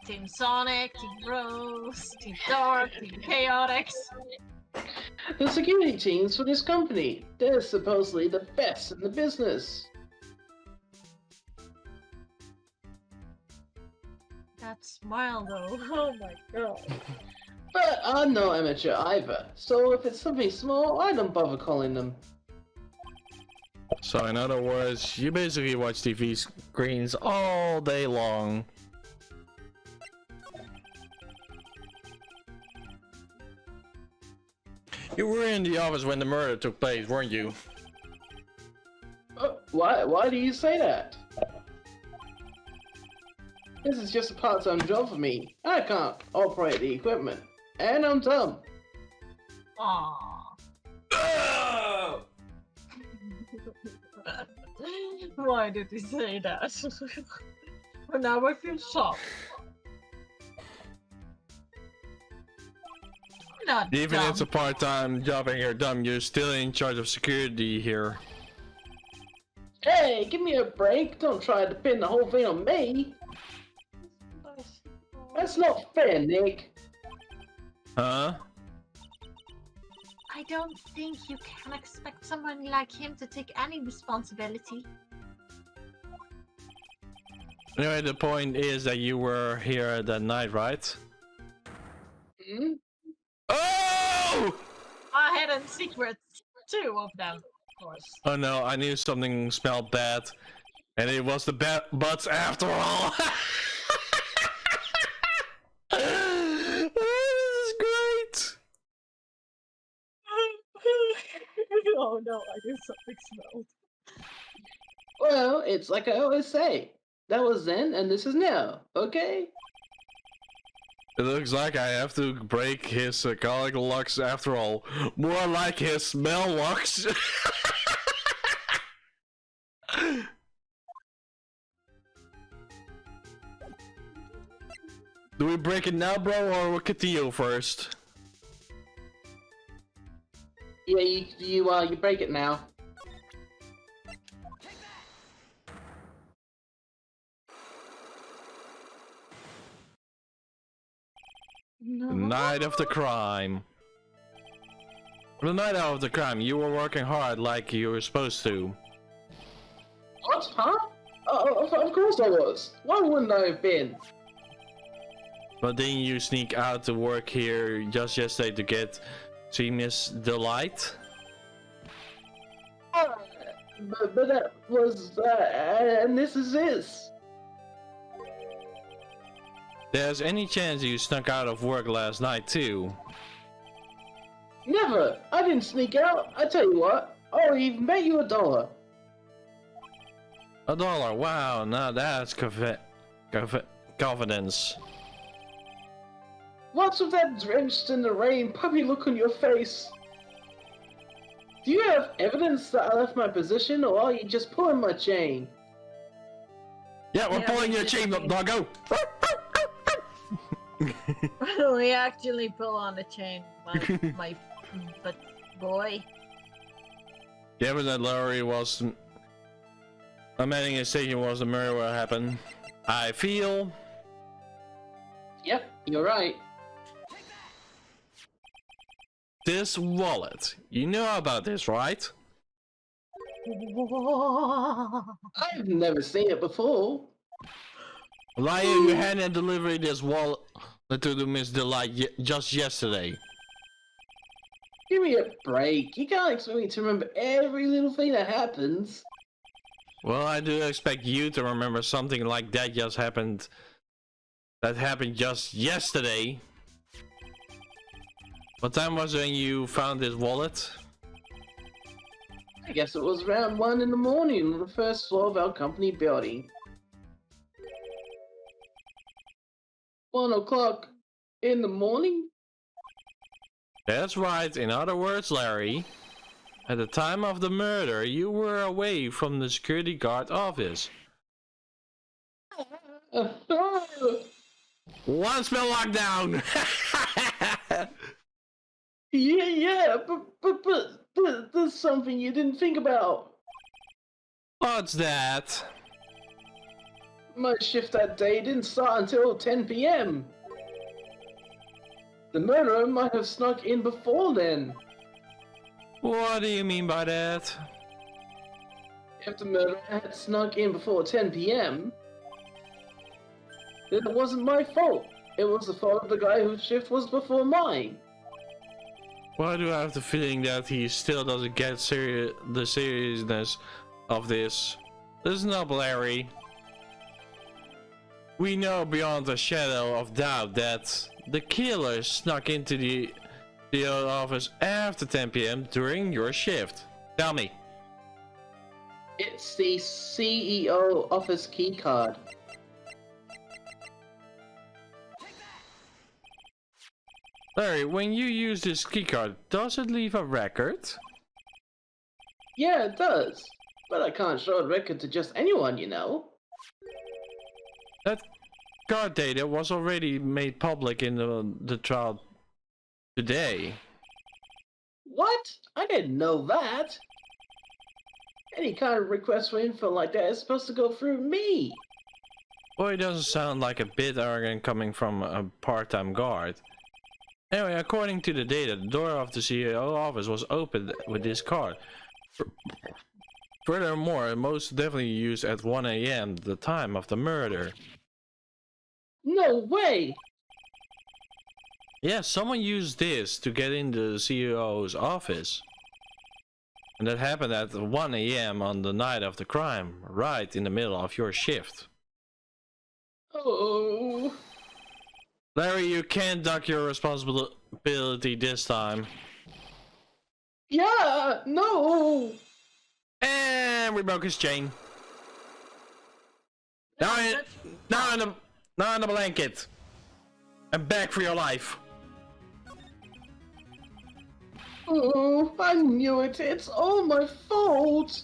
Team Sonic, Team Rose, Team Dark, Team Chaotix. The security teams for this company. They're supposedly the best in the business. That smile though, oh my god. But I'm no amateur either, so if it's something small, I don't bother calling them. So in other words, you basically watch TV screens all day long. You were in the office when the murder took place, weren't you? Why do you say that? This is just a part-time job for me. I can't operate the equipment. And I'm dumb. Aww. Why did he say that? Well, now I feel shocked. Not Even dumb. it's a part-time job and you're dumb, you're still in charge of security here. Hey, give me a break. Don't try to pin the whole thing on me. That's not fair, Nick. Huh? I don't think you can expect someone like him to take any responsibility. Anyway, the point is that you were here that night, right? Hmm? Oh! I had a secret, two of them, of course. Oh no, I knew something smelled bad. And it was the butts after all. This is great! Oh no, I knew something smelled. Well, it's like I always say. That was then, and this is now, okay? It looks like I have to break his psychological locks after all. More like his smell locks. Do we break it now, bro, or we'll continue first? Yeah, you break it now. No. The night of the crime. The night of the crime, you were working hard like you were supposed to. What? Huh? Of course I was. Why wouldn't I have been? But then you sneak out to work here just yesterday to get see Miss Delight. But that was, and this is this. There's any chance you snuck out of work last night too? Never! I didn't sneak out. I tell you what, I'll even bet you $1. $1, wow, now that's confidence. What's with that drenched in the rain puppy look on your face? Do you have evidence that I left my position, or are you just pulling my chain? Yeah, we're Yeah, pulling we your did chain up, that. doggo! We actually pull on the chain, my but boy. Yeah, but that Larry was... Amending his station was the murder what happened. I feel... Yep, you're right. This wallet. You know about this, right? I've never seen it before. Liar, you handed delivery this wallet to the Miss Delight just yesterday. Give me a break. You can't expect me to remember every little thing that happens. Well, I do expect you to remember something like that just happened. That happened just yesterday. What time was it when you found this wallet? I guess it was around 1 in the morning on the first floor of our company building. 1 o'clock in the morning? That's right. In other words, Larry, at the time of the murder, you were away from the security guard office. One spell lockdown! Yeah, but there's something you didn't think about. What's that? My shift that day didn't start until 10 p.m. The murderer might have snuck in before then. What do you mean by that? If the murderer had snuck in before 10 p.m., then it wasn't my fault. It was the fault of the guy whose shift was before mine. Why do I have the feeling that he still doesn't get the seriousness of this? Listen up, Larry. We know beyond a shadow of doubt that the killer snuck into the office after 10 p.m. during your shift. Tell me. It's the CEO office keycard. Larry, when you use this keycard, does it leave a record? Yeah, it does. But I can't show a record to just anyone, you know. That card data was already made public in the trial today. What? I didn't know that. Any kind of request for info like that is supposed to go through me. Boy, it doesn't sound like a bit arrogant coming from a part-time guard. Anyway, according to the data, the door of the CEO office was opened with this card. Furthermore, it most definitely used at 1 a.m. the time of the murder. No way! Yeah, someone used this to get into the CEO's office. And that happened at 1 a.m. on the night of the crime, right in the middle of your shift. Oh. Larry, you can't duck your responsibility this time. Yeah, no! And we broke his chain. Now in the blanket. And back for your life. Oh, I knew it. It's all my fault.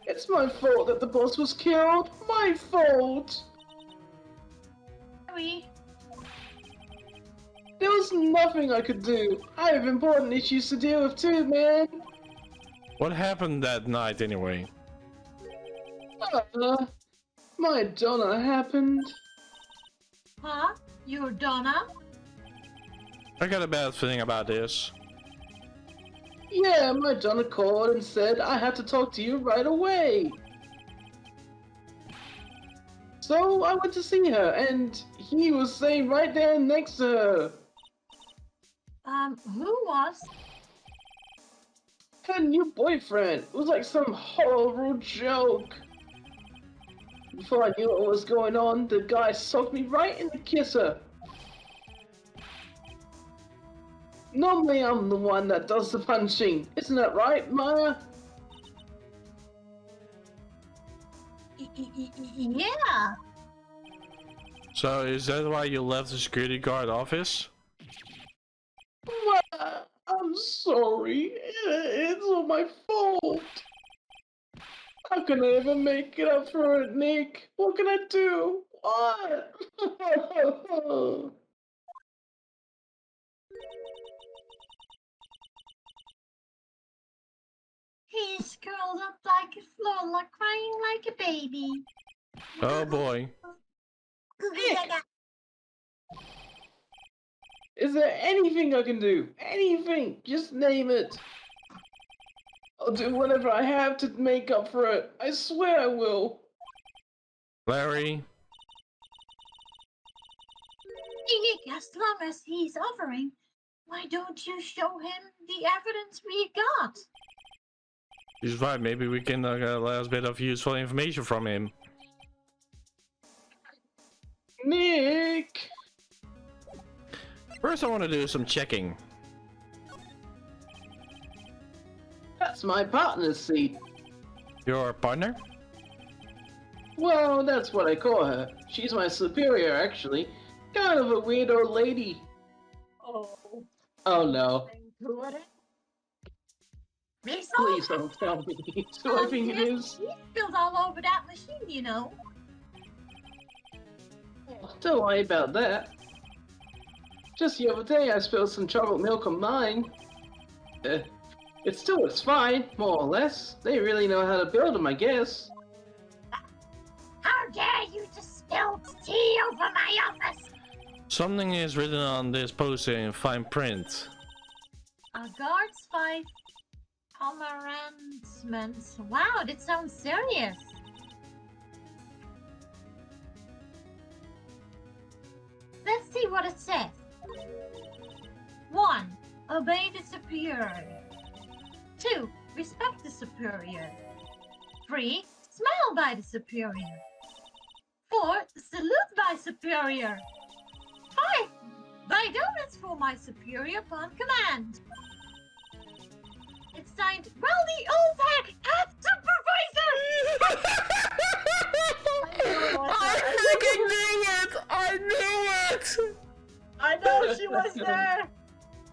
It's my fault that the boss was killed. My fault. We There was nothing I could do. I have important issues to deal with too, man. What happened that night anyway? My Donna happened. Huh? You're Donna? I got a bad feeling about this. Yeah, my Donna called and said I had to talk to you right away. So I went to see her, and he was staying right there next to her. Who was? Her new boyfriend. It was like some horrible joke. Before I knew what was going on, the guy socked me right in the kisser. Normally I'm the one that does the punching. Isn't that right, Maya? Yeah. So is that why you left the security guard office? I'm sorry. It's all my fault. How can I ever make it up for it, Nick? What can I do? What? He's curled up like a floor, crying like a baby. Oh boy. Is there anything I can do? Anything? Just name it. I'll do whatever I have to make up for it. I swear I will. Larry. As long as he's offering, why don't you show him the evidence we got? He's right, maybe we can get a last bit of useful information from him. Nick! First I want to do some checking. That's my partner's seat. Your partner? Well, that's what I call her. She's my superior, actually. Kind of a weird old lady. Oh. Oh no. Please don't tell me. Who I think it is. He spilled all over that machine, you know. Don't worry about that. Just the other day I spilled some chocolate milk on mine. It still looks fine, more or less. They really know how to build them, I guess. How dare you to spill tea over my office? Something is written on this poster in fine print. A guard's 5 commandments. Wow, that sounds serious. Let's see what it says. 1. Obey the superior. 2. Respect the superior. 3. Smile by the superior. 4. Salute by superior. 5. Buy donuts for my superior upon command. It's signed, Wealthy Old Tech as supervisor! I freaking knew it! I knew it! I know she was there!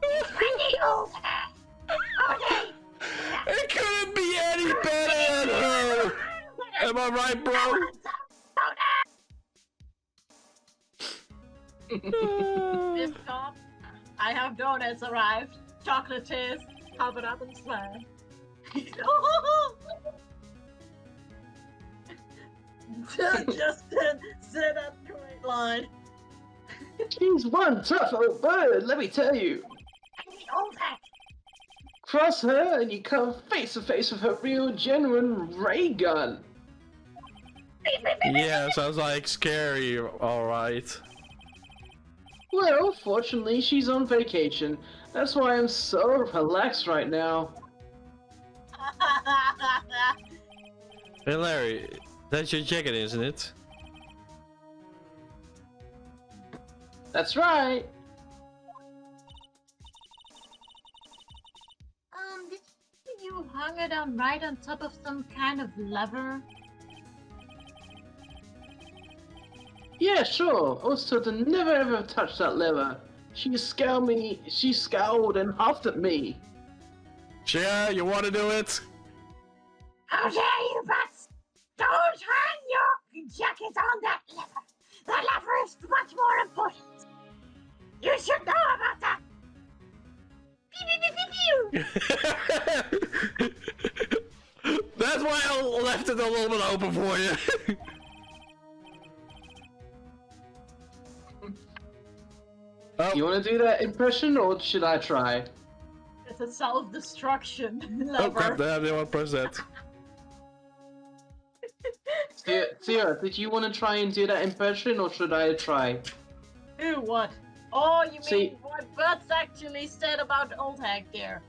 Wealthy Old Tech! Okay! It couldn't be any better than her! Am I right, bro? Miss Cop, I have donuts arrived. Chocolatiers, covered up in swag. Just said that great line. She's one tough old bird, let me tell you. Old Tech. Cross her and you come face to face with her real, genuine ray gun. Yeah, sounds like scary, alright. Well, fortunately, she's on vacation. That's why I'm so relaxed right now. Hey Larry, that's your jacket, isn't it? That's right. Did you hung it on right on top of some kind of lever? Yeah, sure. I was told to never ever touch that lever. She scowled and huffed at me. Yeah, you want to do it? How dare you, Bats! Don't hang your jacket on that lever! The lever is much more important! You should know about that! Pew, pew, pew, pew. That's why I left it a little bit open for you. Oh. You want to do that impression, or should I try? It's a self-destruction Oh lever. crap, I didn't want to press that. Sierra, did you want to try and do that impression, or should I try? Do what? Oh, you mean See- what Butts actually said about Old Hag there?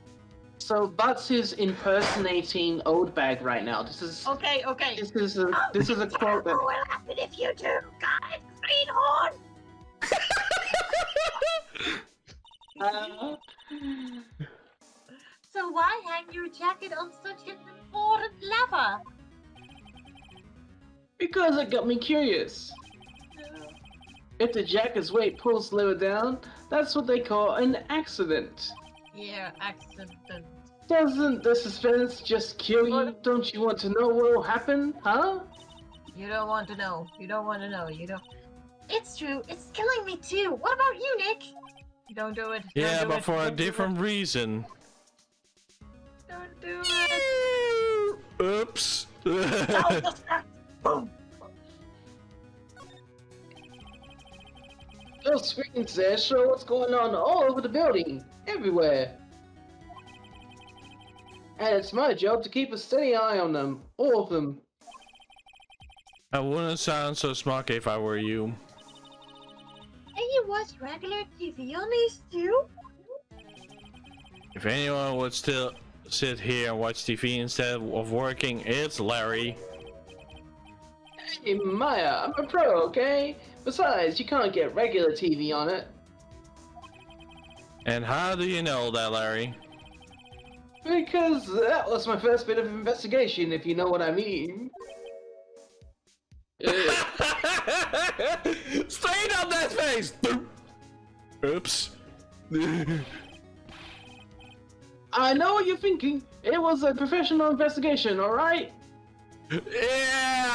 So Butts is impersonating Old Bag right now. This is Okay. this is a quote that. What will happen if you do? Got it, greenhorn! So why hang your jacket on such an important lever? Because it got me curious. If the jacket's weight pulls the lever down, that's what they call an accident. Yeah, accident. Doesn't the suspense just kill you? Don't you want to know what'll happen, huh? You don't want to know. You don't want to know. You don't. It's true. It's killing me too. What about you, Nick? Don't do it. Yeah, Don't do but it. for a Don't do different it. reason. Don't do it. Oops. Boom. Those screens there show what's going on all over the building, everywhere. And it's my job to keep a steady eye on them, all of them. I wouldn't sound so smug if I were you. And you watch regular TV on these too? If anyone would still sit here and watch TV instead of working, it's Larry. Hey, Maya, I'm a pro, okay? Besides, you can't get regular TV on it. And how do you know that, Larry? Because that was my first bit of investigation, if you know what I mean. Straight up that face! Oops. I know what you're thinking. It was a professional investigation, alright? Yeah,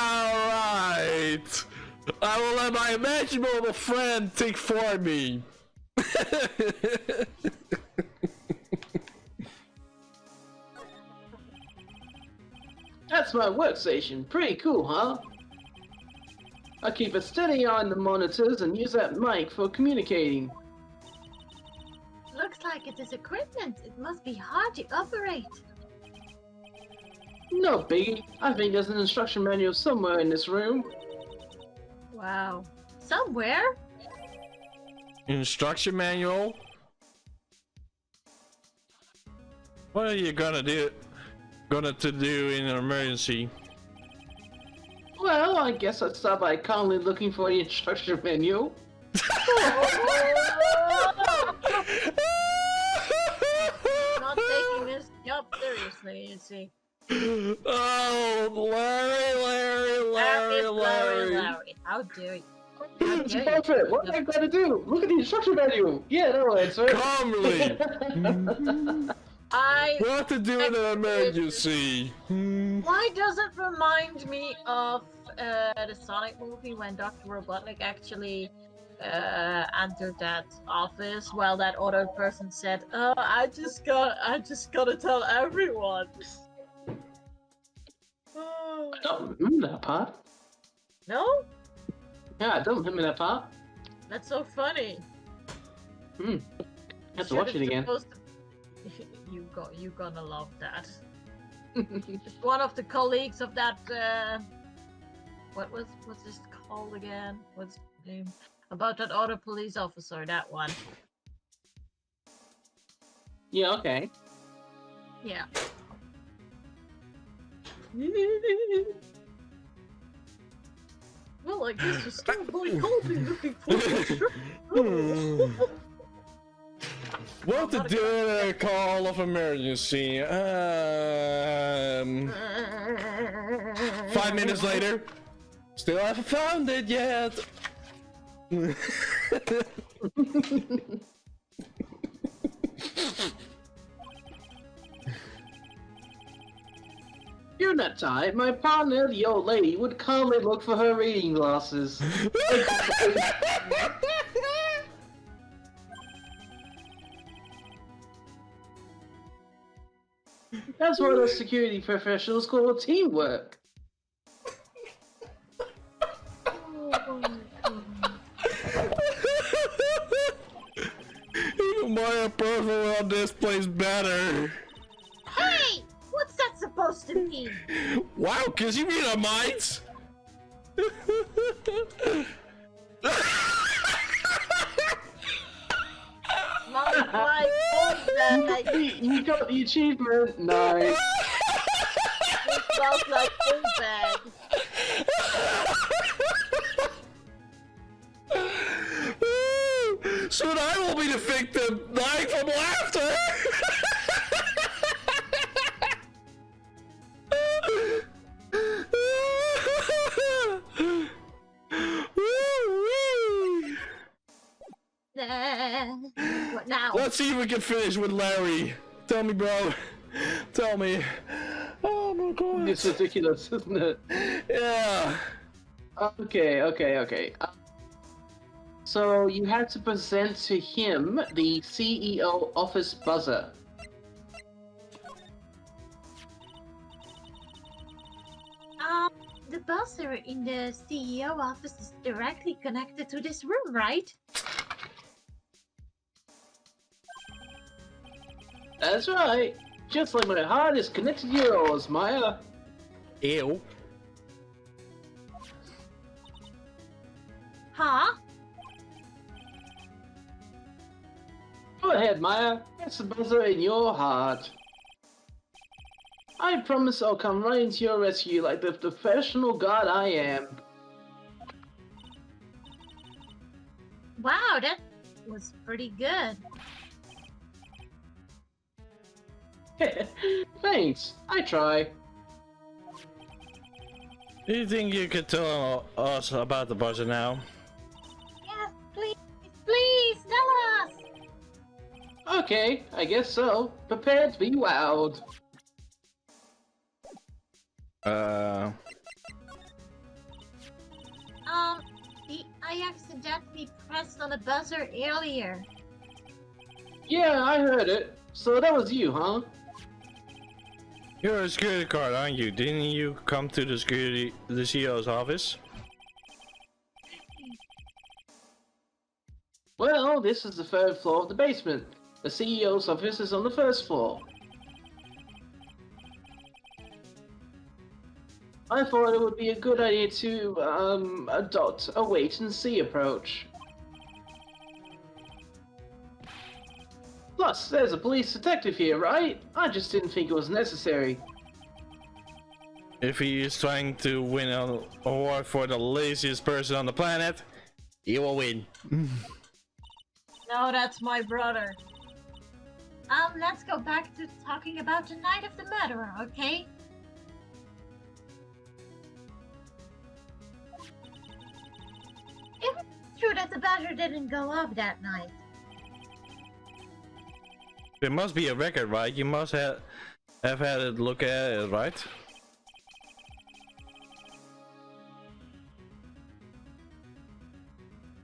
right. I will let my imaginable friend think for me. That's my workstation. Pretty cool, huh? I keep a steady eye on the monitors and use that mic for communicating. Looks like it is equipment. It must be hard to operate. No biggie. I think there's an instruction manual somewhere in this room. Wow. Somewhere? Instruction manual? What are you gonna do in an emergency? Well, I guess I'd start by calmly looking for the instruction manual. Not taking this job seriously, you see. Oh, Larry. How dare you? How It's dare you? perfect. What am I gonna do? Look at the instruction manual. Yeah, that'll answer it. Calmly! I. What to do in an emergency? Why does it remind me of the Sonic movie when Dr. Robotnik actually entered that office while that other person said, "Oh, I just gotta tell everyone." Oh. I don't remember that part. No? Yeah, I don't remember that part. That's so funny. I have to watch it again. You gonna love that. It's one of the colleagues of that. What's this called again? What's his name? About that other police officer. That one. Yeah, okay. Yeah. Well, I guess you start by calmly looking for What to do in a call of emergency? 5 minutes later. Still haven't found it yet. During that time, my partner, the old lady, would calmly look for her reading glasses. That's what us security professionals call teamwork. My approval on this place better. Hey! What's that supposed to mean? Wow, cause you mean a mite? My You got the achievement. Nice. It smells like food bag. Soon I will be the victim, dying from laughter. What now? Let's see if we can finish with Larry. Tell me, bro. Tell me. Oh my god. It's ridiculous, isn't it? Yeah. Okay. So you had to present to him the CEO office buzzer. The buzzer in the CEO office is directly connected to this room, right? That's right. Just like my heart is connected to yours, Maya. Ew. Huh? Go ahead, Maya. It's the buzzer in your heart. I promise I'll come right to your rescue like the professional god I am. Wow, that was pretty good. Thanks. I try. Do you think you could tell us about the buzzer now? Yes, please, tell us! Okay, I guess so. Prepare to be wowed. I accidentally pressed on the buzzer earlier. Yeah, I heard it. So that was you, huh? You're a security guard, aren't you? Didn't you come to the CEO's office? Well, this is the third floor of the basement. The CEO's office is on the first floor. I thought it would be a good idea to, adopt a wait-and-see approach. Plus, there's a police detective here, right? I just didn't think it was necessary. If he is trying to win an award for the laziest person on the planet, he will win. No, that's my brother. Let's go back to talking about the night of the murderer, okay? It was true that the buzzer didn't go off that night. There must be a record, right? You must have had a look at it, right?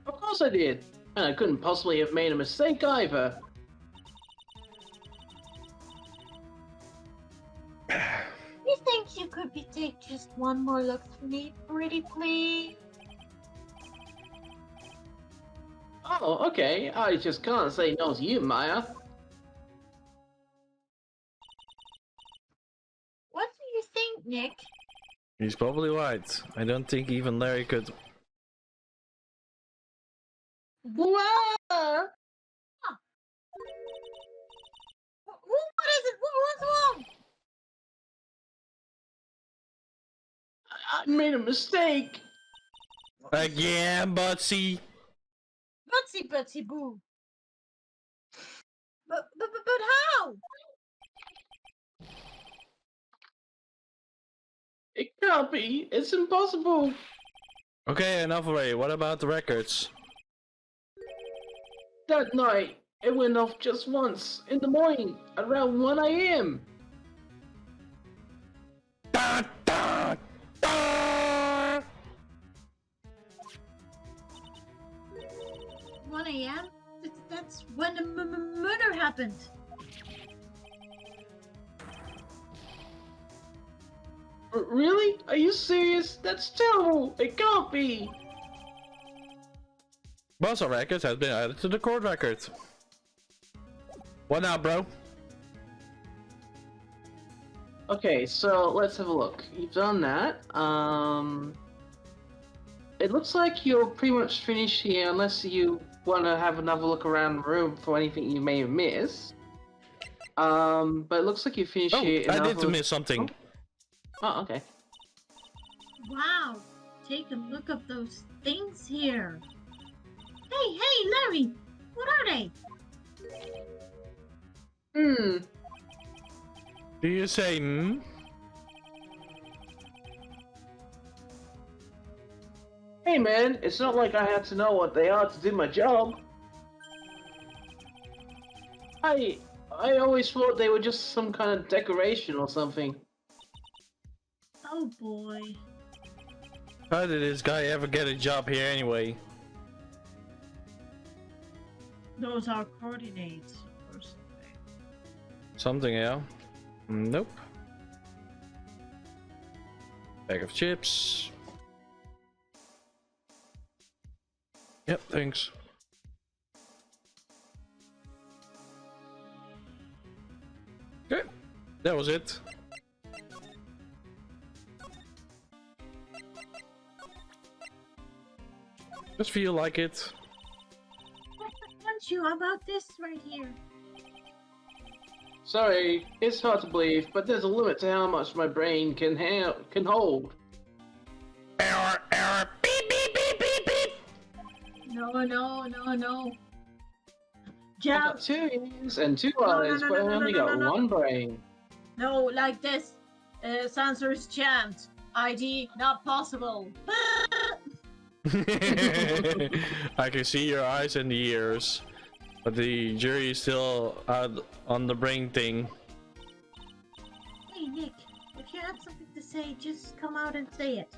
Of course I did. And I couldn't possibly have made a mistake either. You think you could take just one more look for me, pretty please? Oh, okay. I just can't say no to you, Maya. What do you think, Nick? He's probably right. I don't think even Larry could. Whoa! What is it? What's wrong? I made a mistake. Again, Butsy. Butsy boo. But how? It can't be. It's impossible. Okay, enough already. What about the records? That night, it went off just once, in the morning, around 1 a.m. Da, da, da. 1 a.m.? That's when the murder happened. Really? Are you serious? That's terrible. It can't be. Buzzer records has been added to the court record. What now, bro? Okay, so let's have a look. You've done that. It looks like you're pretty much finished here, unless you want to have another look around the room for anything you may have missed. But it looks like you finished here. I did miss something. Oh, okay. Wow, take a look at those things here. Hey, Larry, What are they? Hmm. Do you say hmm? Hey man, it's not like I had to know what they are to do my job. I always thought they were just some kind of decoration or something. Oh boy. How did this guy ever get a job here anyway? Those are coordinates or something. Something, yeah? Nope. Bag of chips. Yep, thanks. Okay, that was it. Just feel like it. Aren't you about this right here? Sorry, it's hard to believe, but there's a limit to how much my brain can hold. Error, error, beep, beep, beep, beep, beep. No. I Jump. got 2 ears and 2 No, eyes, but I only got one brain. No, like this. Censor's chant. ID not possible. I can see your eyes and the ears, but the jury is still out on the brain thing. Hey Nick, if you have something to say, just come out and say it.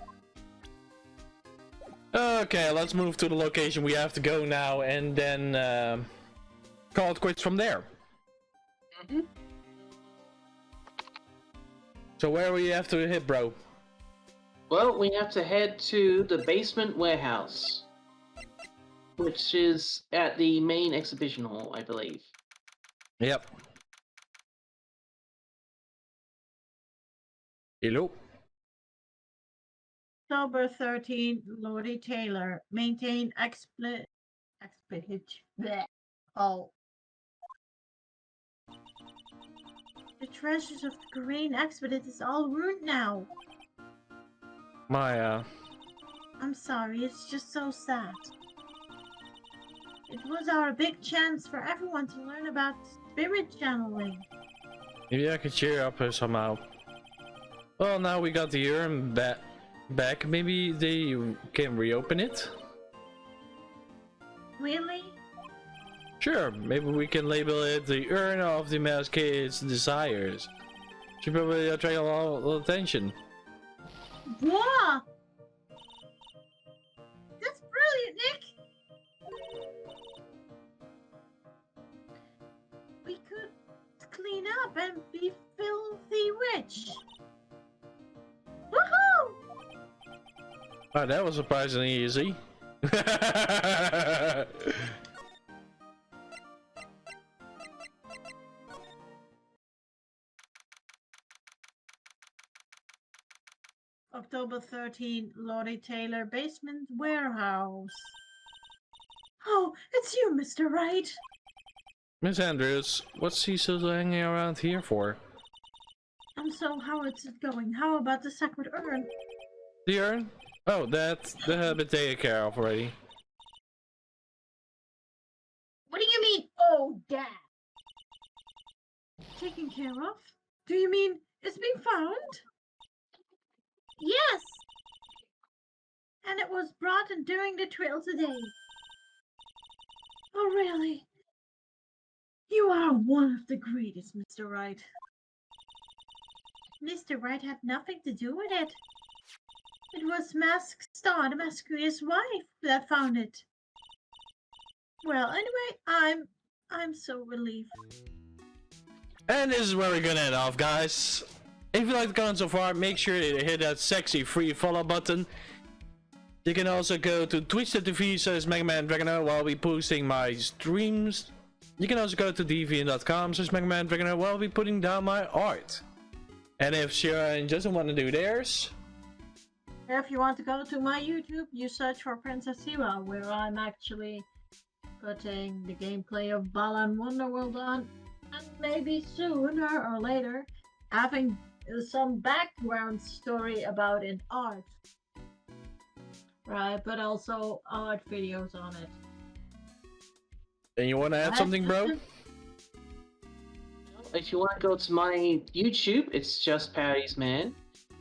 Okay, let's move to the location we have to go now, and then call it quits from there. Mm-hmm. So where we have to hit, bro? Well, we have to head to the basement warehouse, which is at the main exhibition hall, I believe. Yep. Hello. October 13, Lordy Taylor. Maintain expedite. Oh. The treasures of the Green Expedite is all ruined now. My I'm sorry, it's just so sad. It was our big chance for everyone to learn about spirit channeling. maybe I can cheer up her somehow. Well, now we got the urn back. Maybe they can reopen it. Really? Sure, maybe we can label it the urn of the mouse kid's desires. Should probably attract a lot of attention. What? That's brilliant, Nick! We could clean up and be filthy rich. Woohoo! Oh, that was surprisingly easy. October 13, Lordy Taylor basement warehouse. Oh, it's you, Mr. Wright. Miss Andrews, what's Cecil hanging around here for? So how is it going? How about the sacred urn? The urn? Oh, that had been taken care of already. What do you mean, oh, Dad? Taken care of? Do you mean it's been found? Yes! And it was brought in during the trail today. Oh, really? You are one of the greatest, Mr. Wright. Mr. Wright had nothing to do with it. It was Mask Star, the Masquerade's wife, that found it. Well, anyway, I'm so relieved. And this is where we're gonna end off, guys. If you like the content so far, make sure to hit that sexy free follow button. You can also go to twitch.tv/MegaDragonoid while I'll be posting my streams. You can also go to deviant.com/MegaDragonoid while I'll be putting down my art. And if Sharon doesn't want to do theirs, If you want to go to my YouTube, you search for Princess Hira, where I'm actually putting the gameplay of Balan Wonderworld on, and maybe sooner or later having some background story about an art. Right, but also art videos on it. And you want to add something, bro? If you want to go to my YouTube, it's just Parodies Man.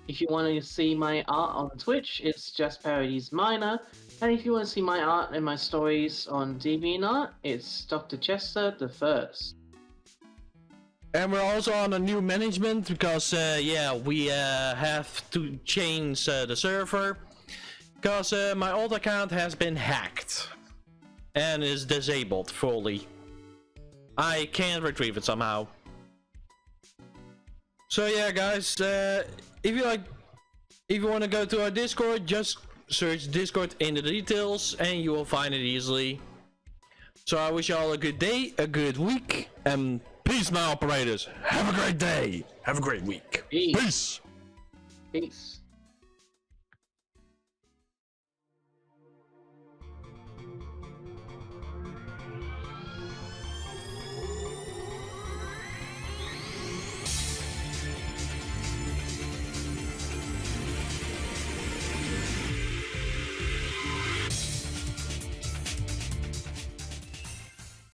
If you want to see my art on Twitch, it's just Parodies Minor. And if you want to see my art and my stories on DeviantArt, it's Dr. Chester the First. And we're also on a new management because, yeah, we have to change the server. Because my old account has been hacked. And is disabled fully. I can't retrieve it somehow. So yeah, guys, if you want to go to our Discord, just search Discord in the details and you will find it easily. So I wish you all a good day, a good week, and peace, my operators. Have a great day. Have a great week. Peace. Peace. Peace.